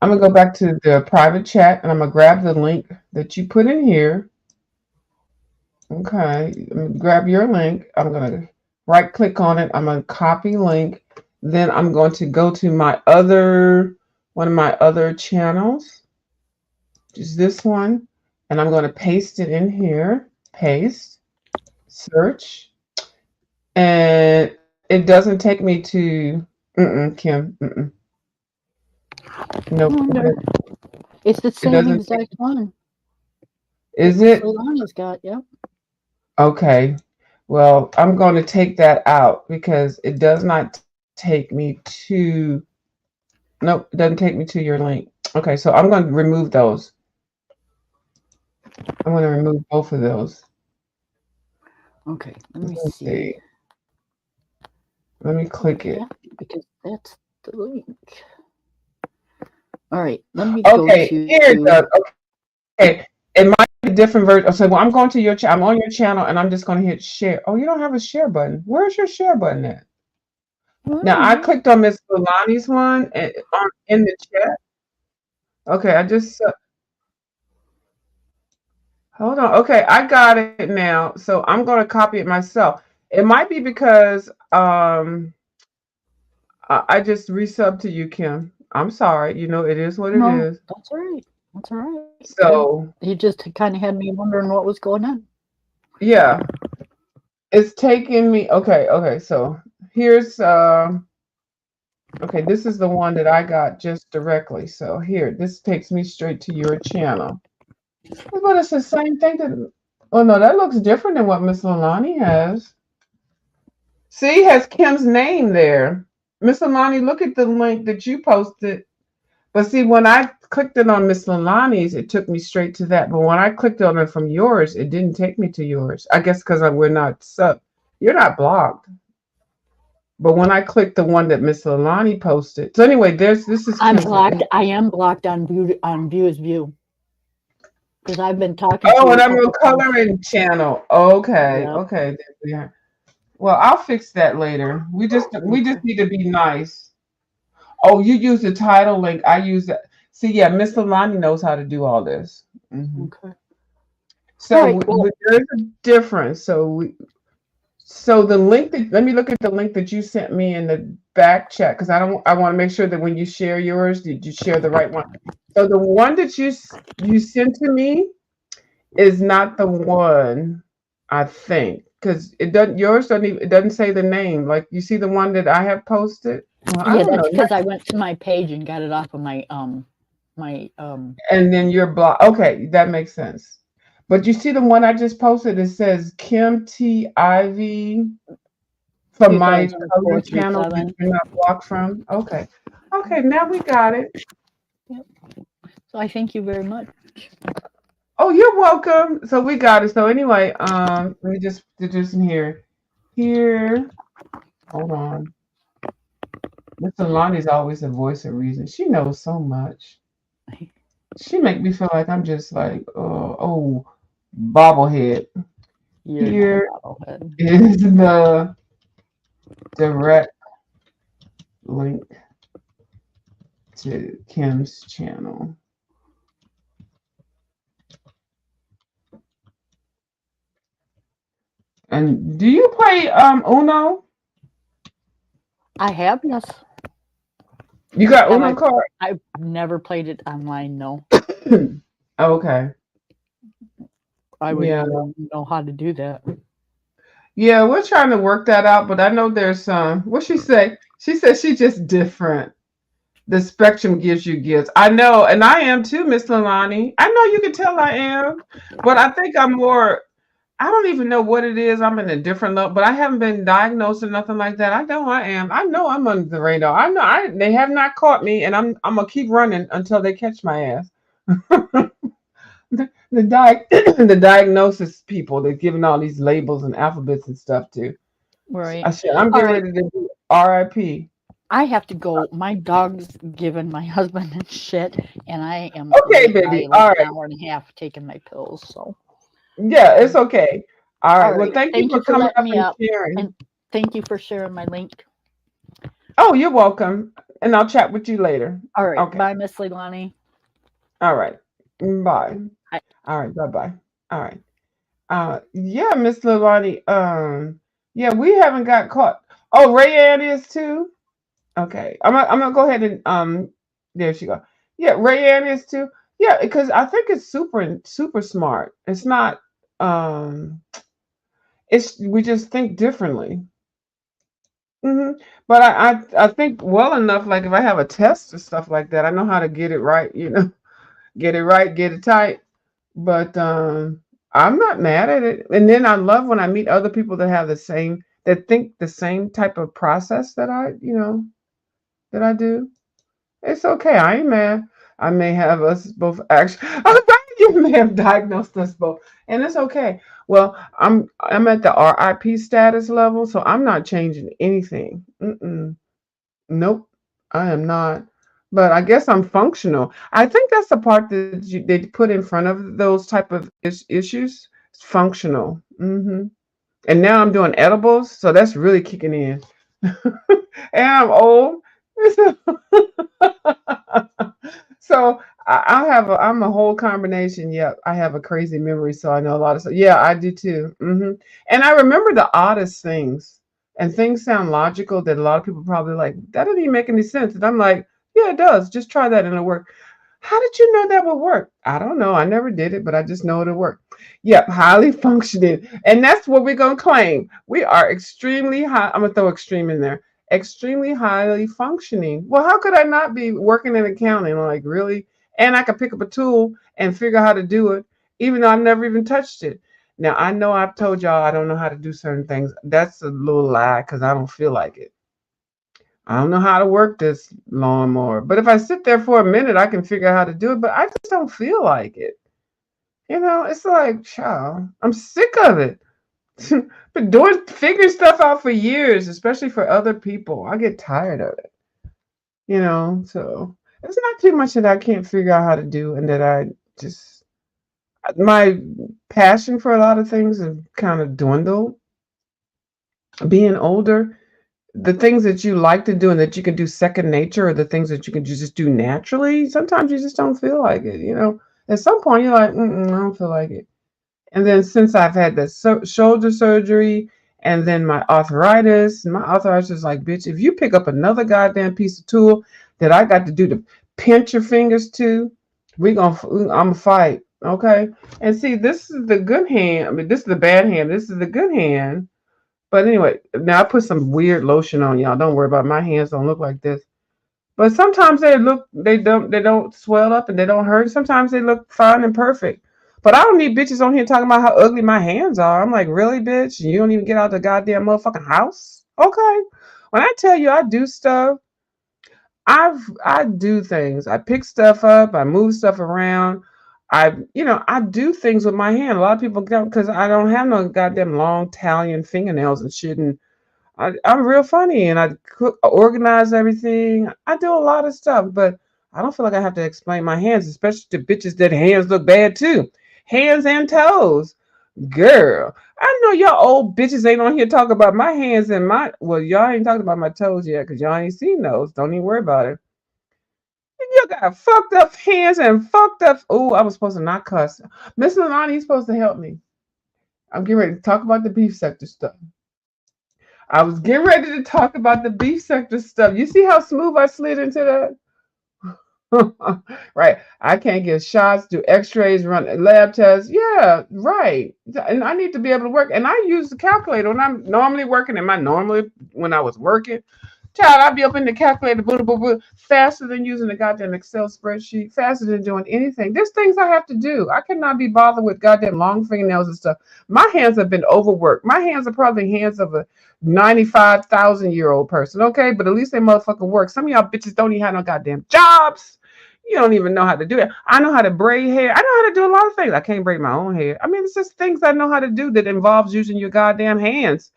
I'm gonna go back to the private chat and I'm gonna grab the link that you put in here. Okay, grab your link. I'm gonna right click on it. I'm gonna copy link. Then I'm going to go to one of my other channels, just this one, and I'm going to paste it in here. Paste, search, and it doesn't take me to Kim. Nope, Wonder. It's the it same doesn't take. exact one that Is Miss it Lilani's got. Yep. okay? Well, I'm going to take that out because it does not take me to. Nope, it doesn't take me to your link. Okay, so I'm going to remove those. I'm going to remove both of those. Okay, let me Let's see. see. Let me click Okay, it. because that's the link. All right, let me go Okay, here it to. does. Okay, it might be a different version. So, well, I'm going to your channel. I'm on your channel, and I'm just going to hit share. Oh, you don't have a share button. Where's your share button at? Now, I Mhm. clicked on Miss Milani's one in the chat. Okay, I just hold on. Okay, I got it now. So I'm going to copy it myself. It might be because I just resubbed to you, Kim. I'm sorry. You know, it is what it No, is. that's all right. That's all right. So You just kind of had me wondering what was going on. yeah, it's taking me. Okay, okay. So here's okay. This is the one that I got just directly. So here, this takes me straight to your channel. But it's the same thing that. Oh no, that looks different than what Miss Lilani has. See, it has Kim's name there. Miss Lilani, look at the link that you posted. But see, when I clicked it on Miss Lilani's, it took me straight to that. But when I clicked on it from yours, it didn't take me to yours. I guess because we're not sub. You're not blocked. But when I clicked the one that Miss Lilani posted, so anyway, this is I'm Kim's. blocked. I am blocked on View is View because I've been talking to Oh, you and a I'm your couple times. coloring channel. Okay, Yep. okay. Yeah. Well, I'll fix that later. We just Okay. need to be nice. Oh, you use the title link. I use that. See, yeah, Miss Lilani knows how to do all this. Hmm. Okay. All So right. Well, there's a difference. So the link that let me look at the link that you sent me in the back chat because I want to make sure that when you share yours, did you share the right one? So the one that you sent to me is not the one I think because it doesn't yours doesn't even, it doesn't say the name. Like you see the one that I have posted. Well, I yeah, don't that's know. because I went to my page and got it off of my. And then you're blocked. Okay, that makes sense. But you see the one I just posted, it says Kim T. Ivy from my color channel that 2004-37. you're not blocked from. Okay. Okay, now we got it. Yep. So I thank you very much. Oh, you're welcome. So we got it. So anyway, let me just do this in here. Here, hold on. Miss Alani's always a voice of reason. She knows so much. She make me feel like I'm just like, oh, bobblehead. You're not a Here bobblehead. is the direct link to Kim's channel. And do you play Uno? I have, yes. You got Have Uno I? card? I've never played it online. No, Okay. I would Yeah. know how to do that. Yeah, we're trying to work that out, but I know there's some. What she say? She said she's just different. The spectrum gives you gifts. I know, and I am too, Miss Lalani. I know you can tell I am, but I think I'm more. I don't even know what it is. I'm in a different level, but I haven't been diagnosed or nothing like that. I know I am. I know I'm under the radar. I know they have not caught me, and I'm gonna keep running until they catch my ass. The diagnosis people they're giving all these labels and alphabets and stuff to. Right. I'm All getting right. ready to do RIP. I have to go. My dog's giving my husband and shit, and I am Okay, late by baby. like All an right. hour and a half taking my pills. So, Yeah, it's okay. All all right. Well, right. thank you Thank you for for coming letting up me and up, sharing. and thank you for sharing my link. Oh, you're welcome. And I'll chat with you later. All right. Okay. Bye, Miss Leilani. All right. Bye. I, All right. Bye bye. All right. Yeah, Miss Lilani. Yeah, we haven't got caught. Oh, Ray Ann is too. Okay. I'm gonna go ahead and there she go. Yeah, Ray Ann is too. Yeah, because I think it's super smart. It's not it's we just think differently. Hmm. But I think well enough. Like if I have a test or stuff like that, I know how to get it right. You know, get it right, get it tight. But I'm not mad at it. And then I love when I meet other people that have the same, that think the same type of process that that I do. It's okay. I ain't mad. I may have us both actually. You may have diagnosed us both, and it's okay. Well, I'm at the RIP status level, so I'm not changing anything. Mm-mm. Nope, I am not. But I guess I'm functional. I think that's the part that they put in front of those type of issues. It's functional. And now I'm doing edibles, so that's really kicking in. And I'm old. So I'm a whole combination. Yeah, I have a crazy memory, so I know a lot of stuff. Yeah, I do too. And I remember the oddest things, and things sound logical that a lot of people probably like. That doesn't even make any sense. And I'm like, yeah, it does. Just try that and it'll work. How did you know that would work? I don't know. I never did it, but I just know it'll work. Yep, highly functioning. And that's what we're going to claim. We are extremely high. I'm going to throw extreme in there. Extremely highly functioning. Well, how could I not be working in accounting? Like, really? And I could pick up a tool and figure out how to do it, even though I've never even touched it. Now, I know I've told y'all I don't know how to do certain things. That's a little lie because I don't feel like it. I don't know how to work this lawnmower. But if I sit there for a minute, I can figure out how to do it. But I just don't feel like it. It's like, child, I'm sick of it. Been doing figuring stuff out for years, especially for other people. I get tired of it. So it's not too much that I can't figure out how to do and that I just my passion for a lot of things have kind of dwindled. Being older, the things that you like to do and that you can do second nature are the things that you can just do naturally. Sometimes you just don't feel like it. At some point, you're like, I don't feel like it. And then since I've had the shoulder surgery and then my arthritis is like, bitch, if you pick up another goddamn piece of tool that I got to do to pinch your fingers to, I'm gonna fight. Okay. And see, this is the good hand. I mean, this is the bad hand. This is the good hand. But anyway, now I put some weird lotion on y'all. Don't worry about it. My hands don't look like this. But sometimes they don't swell up and they don't hurt. Sometimes they look fine and perfect. But I don't need bitches on here talking about how ugly my hands are. I'm like, really, bitch? You don't even get out the goddamn motherfucking house? Okay. When I tell you I do stuff, I do things. I pick stuff up, I move stuff around. I do things with my hand. A lot of people don't because I don't have no goddamn long Italian fingernails and shit. And I'm real funny and I cook, organize everything. I do a lot of stuff, but I don't feel like I have to explain my hands, especially to bitches that hands look bad too. Hands and toes. Girl, I know y'all old bitches ain't on here talking about my hands and well, y'all ain't talking about my toes yet because y'all ain't seen those. Don't even worry about it. You got fucked up hands and fucked up. Oh, I was supposed to not cuss. Miss Lonnie's supposed to help me. I'm getting ready to talk about the beef sector stuff. I was getting ready to talk about the beef sector stuff. You see how smooth I slid into that? Right. I can't give shots, do x-rays, run lab tests. Yeah, right. And I need to be able to work. And I use the calculator when I'm normally working. When I was working? Child, I'd be up in the calculator, blah, blah, blah, faster than using the goddamn Excel spreadsheet, faster than doing anything. There's things I have to do. I cannot be bothered with goddamn long fingernails and stuff. My hands have been overworked. My hands are probably hands of a 95,000-year-old person, okay? But at least they motherfucking work. Some of y'all bitches don't even have no goddamn jobs. You don't even know how to do it. I know how to braid hair. I know how to do a lot of things. I can't braid my own hair. I mean, it's just things I know how to do that involves using your goddamn hands.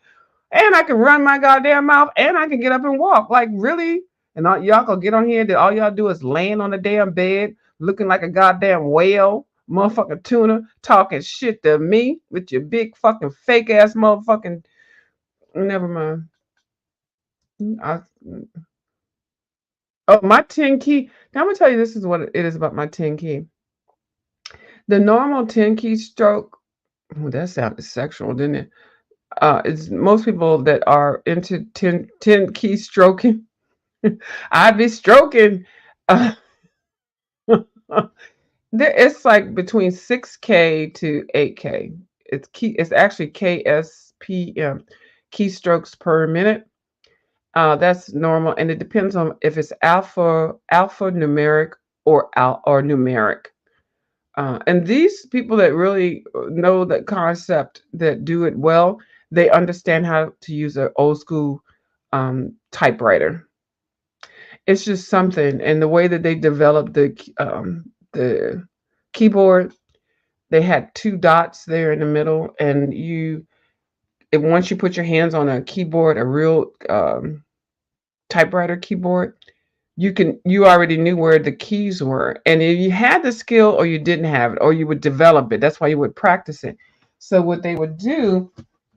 And I can run my goddamn mouth and I can get up and walk. Like, really? And y'all gonna get on here that all y'all do is laying on the damn bed looking like a goddamn whale, motherfucking tuna, talking shit to me with your big fucking fake ass motherfucking. Never mind. I, oh, my 10 key. Now I'm gonna tell you this is what it is about my 10 key. The normal 10 key stroke. Oh, that sounded sexual, didn't it? It's most people that are into 10 key stroking. I'd be stroking. Uh, it's like between 6K to 8K. It's actually KSPM, keystrokes per minute. That's normal, and it depends on if it's alphanumeric or numeric. And these people that really know that concept, that do it well, they understand how to use an old school typewriter. It's just something, and the way that they developed the keyboard, they had two dots there in the middle, and once you put your hands on a keyboard, a real typewriter keyboard, you already knew where the keys were, and if you had the skill or you didn't have it, or you would develop it, that's why you would practice it. So what they would do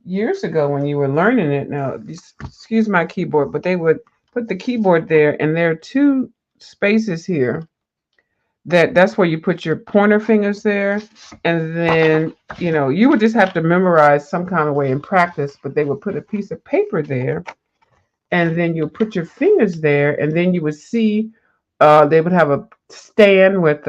years ago when you were learning it, now excuse my keyboard, but they would put the keyboard there, and there are two spaces here, that's where you put your pointer fingers there, and then you would just have to memorize some kind of way and practice, but they would put a piece of paper there, and then you put your fingers there, and then you would see they would have a stand with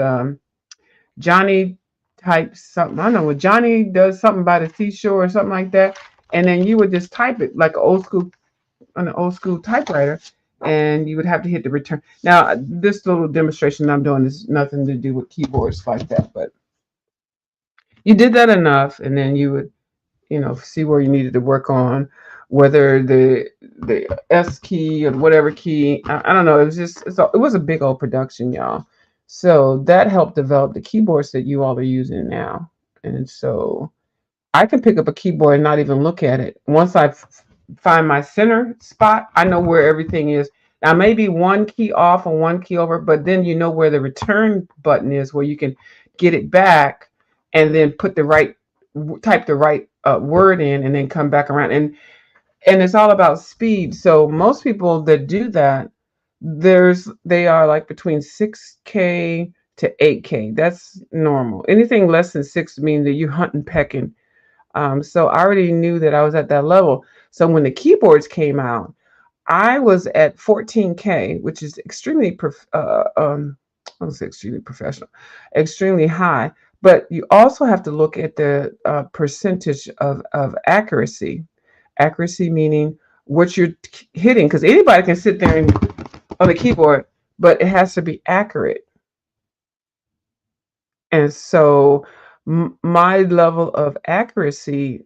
Johnny types something. I don't know what Johnny does, something by the seashore or something like that, and then you would just type it like an old school typewriter, and you would have to hit the return. Now, this little demonstration I'm doing is nothing to do with keyboards like that, but you did that enough, and then you would see where you needed to work on, whether the S key or whatever key. I don't know. It was just it was a big old production, y'all. So that helped develop the keyboards that you all are using now. And so I can pick up a keyboard and not even look at it. Once I find my center spot, I know where everything is. Now maybe one key off and one key over, but then you know where the return button is, where you can get it back and then put the right type the right word in, and then come back around, and it's all about speed. So most people that do that, they are like between 6K to 8K. That's normal. Anything less than 6 means that you're hunting pecking. So I already knew that I was at that level. So when the keyboards came out, I was at 14K, which is I don't say extremely professional, extremely high. But you also have to look at the percentage of accuracy. Accuracy meaning what you're hitting, because anybody can sit there on the keyboard, but it has to be accurate. And so my level of accuracy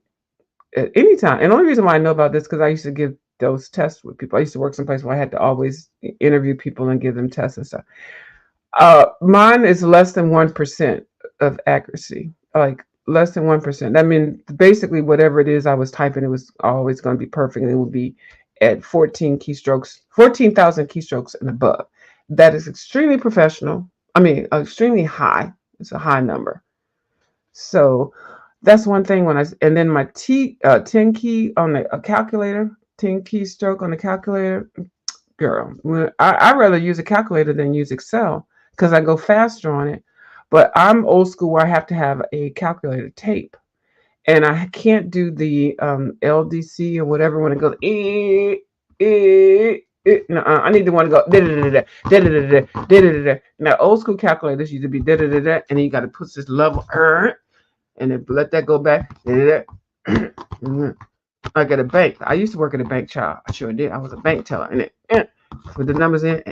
at any time, and the only reason why I know about this because I used to give those tests with people. I used to work someplace where I had to always interview people and give them tests and stuff. Mine is less than 1% of accuracy, like less than 1%. I mean, basically, whatever it is I was typing, it was always going to be perfect, and it would be at 14,000 keystrokes and above. That is extremely professional. I mean, extremely high. It's a high number. So that's one thing. And then my 10 key on the calculator, 10 keystroke on the calculator, girl. I rather use a calculator than use Excel because I go faster on it. But I'm old school where I have to have a calculator tape, and I can't do the LDC or whatever when it goes. No, I need the one to go da da da da da da da. Now old school calculators used to be da da da da, and then you got to put this level and then let that go back. Like at a bank. I used to work at a bank, child. I sure did. I was a bank teller, and it put the numbers in,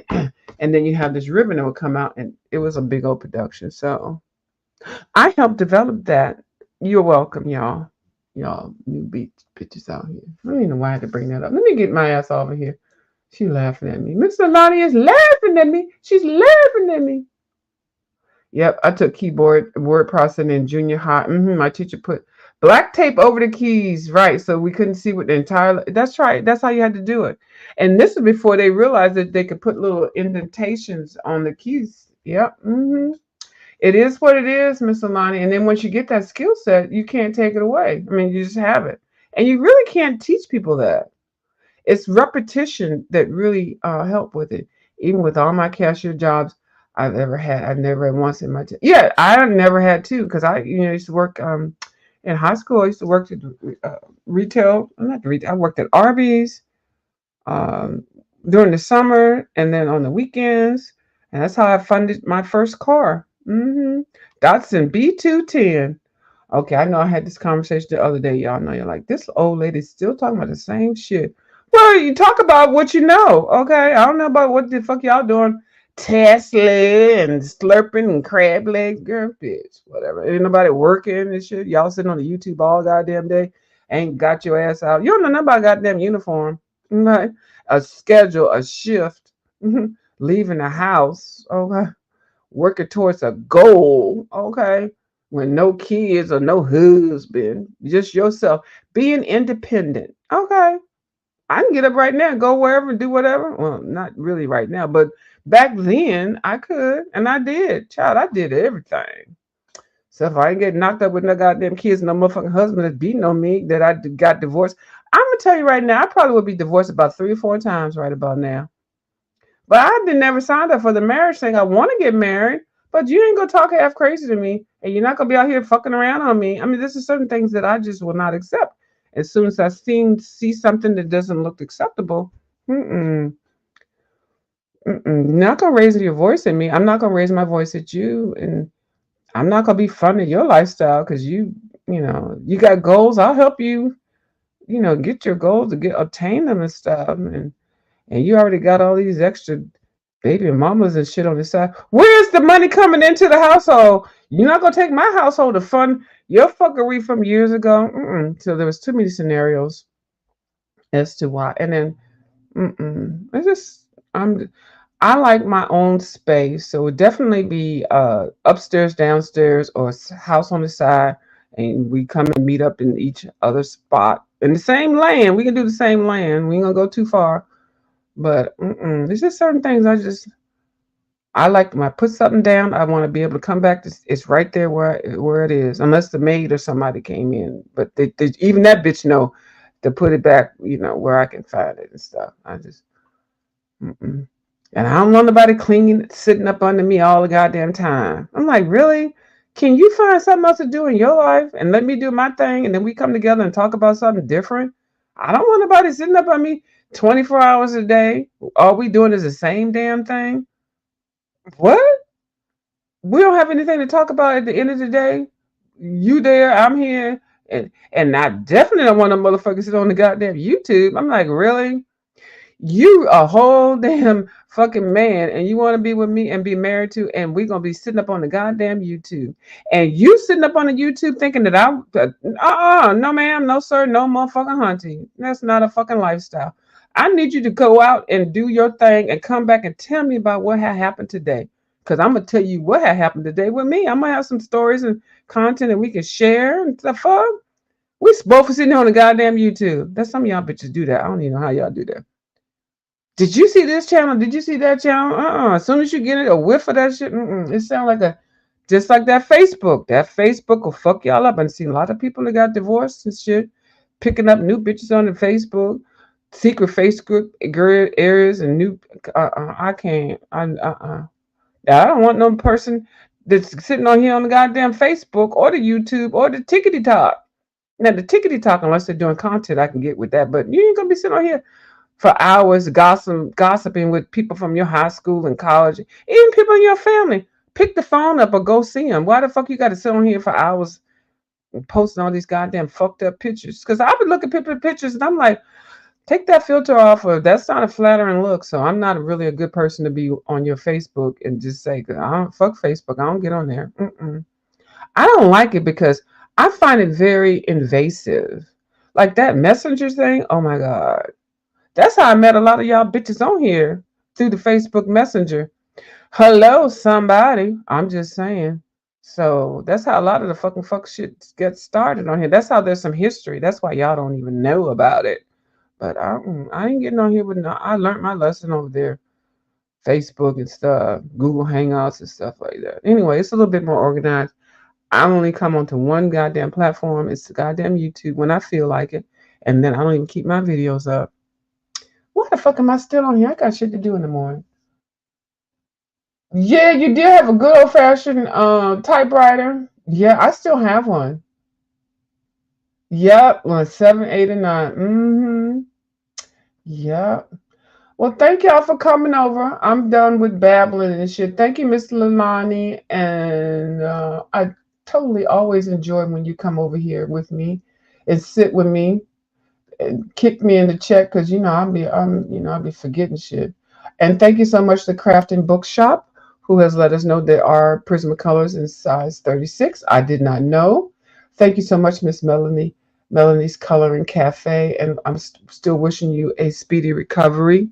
and then you have this ribbon that would come out, and it was a big old production. So I helped develop that. You're welcome, y'all. Y'all new beat bitches out here. I don't even know why I had to bring that up. Let me get my ass over here. She laughing at me. Mr. Lonnie is laughing at me. She's laughing at me. Yep, I took keyboard word processing in junior high. My teacher put black tape over the keys, right? So we couldn't see what the entire. That's right. That's how you had to do it. And this is before they realized that they could put little indentations on the keys. Yep. It is what it is, Miss Alani. And then once you get that skill set, you can't take it away. I mean, you just have it, and you really can't teach people that. It's repetition that really help with it. Even with all my cashier jobs I've ever had, I've never had once in my yeah, I never had two because I used to work in high school. I used to work at retail. Not retail. I worked at Arby's during the summer and then on the weekends, and that's how I funded my first car. Datsun B210. Okay, I know I had this conversation the other day. Y'all know you're like, this old lady's still talking about the same shit. Well, you talk about what you know, okay? I don't know about what the fuck y'all doing Tesla and slurping and crab legs, girl, bitch, whatever. Ain't nobody working and shit. Y'all sitting on the YouTube all goddamn day, ain't got your ass out. You don't know nothing about goddamn uniform. Right? A schedule, a shift, leaving the house, okay, working towards a goal, okay, when no kids or no husband, just yourself, being independent, okay. I can get up right now, go wherever, and do whatever. Well, not really right now, but back then I could, and I did. Child, I did everything. So if I ain't get knocked up with no goddamn kids, no motherfucking husband that's beating on me, that got divorced, I'm gonna tell you right now, I probably would be divorced about 3 or 4 times right about now. But I didn't never signed up for the marriage thing. I want to get married, but you ain't gonna talk half crazy to me, and you're not gonna be out here fucking around on me. I mean, this is certain things that I just will not accept. As soon as I see something that doesn't look acceptable, mm-mm, mm-mm, you're not gonna raise your voice at me. I'm not gonna raise my voice at you, and I'm not gonna be fun of your lifestyle because you got goals. I'll help you, get your goals to get obtain them and stuff, and you already got all these extra baby mamas and shit on the side. Where's the money coming into the household? You're not gonna take my household to fund your fuckery from years ago. Mm-mm. So there was too many scenarios as to why, and then it's just I like my own space, so it would definitely be upstairs, downstairs, or house on the side, and we come and meet up in each other's spot in the same land. We can do the same land. We ain't gonna go too far. But there's just certain things I like when I put something down. I want to be able to come back. It's right there where it is, unless the maid or somebody came in. But even that bitch know to put it back, where I can find it and stuff. I just mm-mm. And I don't want nobody clinging, sitting up under me all the goddamn time. I'm like, really? Can you find something else to do in your life and let me do my thing, and then we come together and talk about something different? I don't want nobody sitting up on me 24 hours a day. All we doing is the same damn thing. What? We don't have anything to talk about at the end of the day. You there, I'm here, and I definitely don't want no motherfucker sit on the goddamn YouTube. I'm like, really? You a whole damn fucking man, and you want to be with me and be married to, and we gonna be sitting up on the goddamn YouTube, and you sitting up on the YouTube thinking that no ma'am, no sir, no motherfucking hunting. That's not a fucking lifestyle. I need you to go out and do your thing and come back and tell me about what had happened today. Cause I'm gonna tell you what had happened today with me. I'm gonna have some stories and content that we can share and stuff. Fuck. We both sitting on the goddamn YouTube. That's some of y'all bitches do that. I don't even know how y'all do that. Did you see this channel? Did you see that channel? As soon as you get it, a whiff of that shit, it sounds like just like that Facebook. That Facebook will fuck y'all up. And see a lot of people that got divorced and shit, picking up new bitches on the Facebook, secret Facebook areas and new. I can't. I don't want no person that's sitting on here on the goddamn Facebook or the YouTube or the tickety talk. Now the tickety talk, unless they're doing content, I can get with that. But you ain't gonna be sitting on here for hours gossiping with people from your high school and college, even people in your family. Pick the phone up or go see them. Why the fuck you got to sit on here for hours and posting all these goddamn fucked up pictures? Because I would look at people pictures and I'm like, take that filter off, or that's not a flattering look. So I'm not really a good person to be on your Facebook and just say, I don't fuck Facebook. I don't get on there. I don't like it because I find it very invasive. Like that messenger thing. Oh my God. That's how I met a lot of y'all bitches on here through the Facebook Messenger. Hello, somebody. I'm just saying. So that's how a lot of the fuck shit gets started on here. That's how there's some history. That's why y'all don't even know about it. But I ain't getting on here with no. I learned my lesson over there. Facebook and stuff, Google Hangouts and stuff like that. Anyway, it's a little bit more organized. I only come onto one goddamn platform. It's the goddamn YouTube when I feel like it. And then I don't even keep my videos up. Why the fuck am I still on here? I got shit to do in the morning. Yeah, you did have a good old fashioned typewriter. Yeah, I still have one. Yep, one 7, 8, and 9. Yep. Well, thank y'all for coming over. I'm done with babbling and shit. Thank you, Miss Lalani. And I totally always enjoy when you come over here with me and sit with me and kick me in the check because I'll be forgetting shit. And thank you so much to Crafting Bookshop, who has let us know there are Prismacolors in size 36. I did not know. Thank you so much, Miss Melanie. Melanie's Coloring Cafe, and I'm still wishing you a speedy recovery.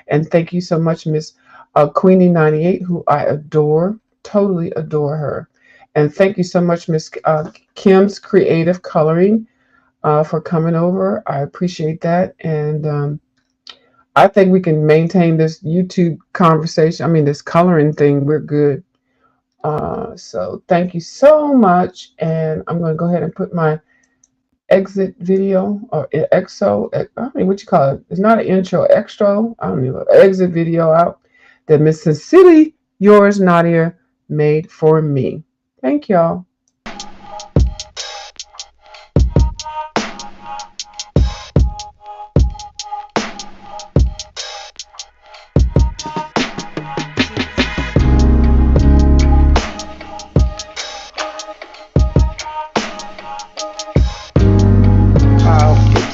And thank you so much, Miss Queenie98, who I adore, totally adore her. And thank you so much, Miss Kim's Creative Coloring, for coming over. I appreciate that. And I think we can maintain this YouTube conversation. I mean, this coloring thing, we're good. So thank you so much. And I'm going to go ahead and put my exit video or exo. I don't know what you call it. It's not an intro, extra. I don't know. Exit video out that Miss Sincerely Yours, Nadia, made for me. Thank y'all.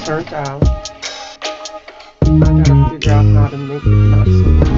Turned out. I gotta figure out how to make it not so much.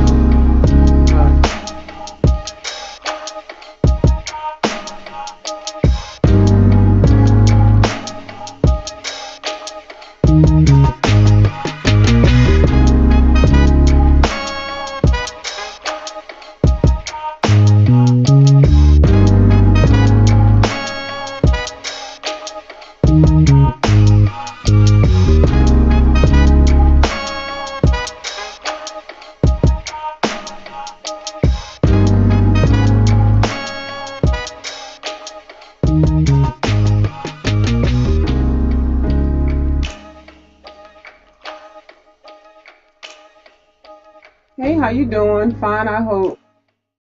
Hey, how you doing? Fine, I hope.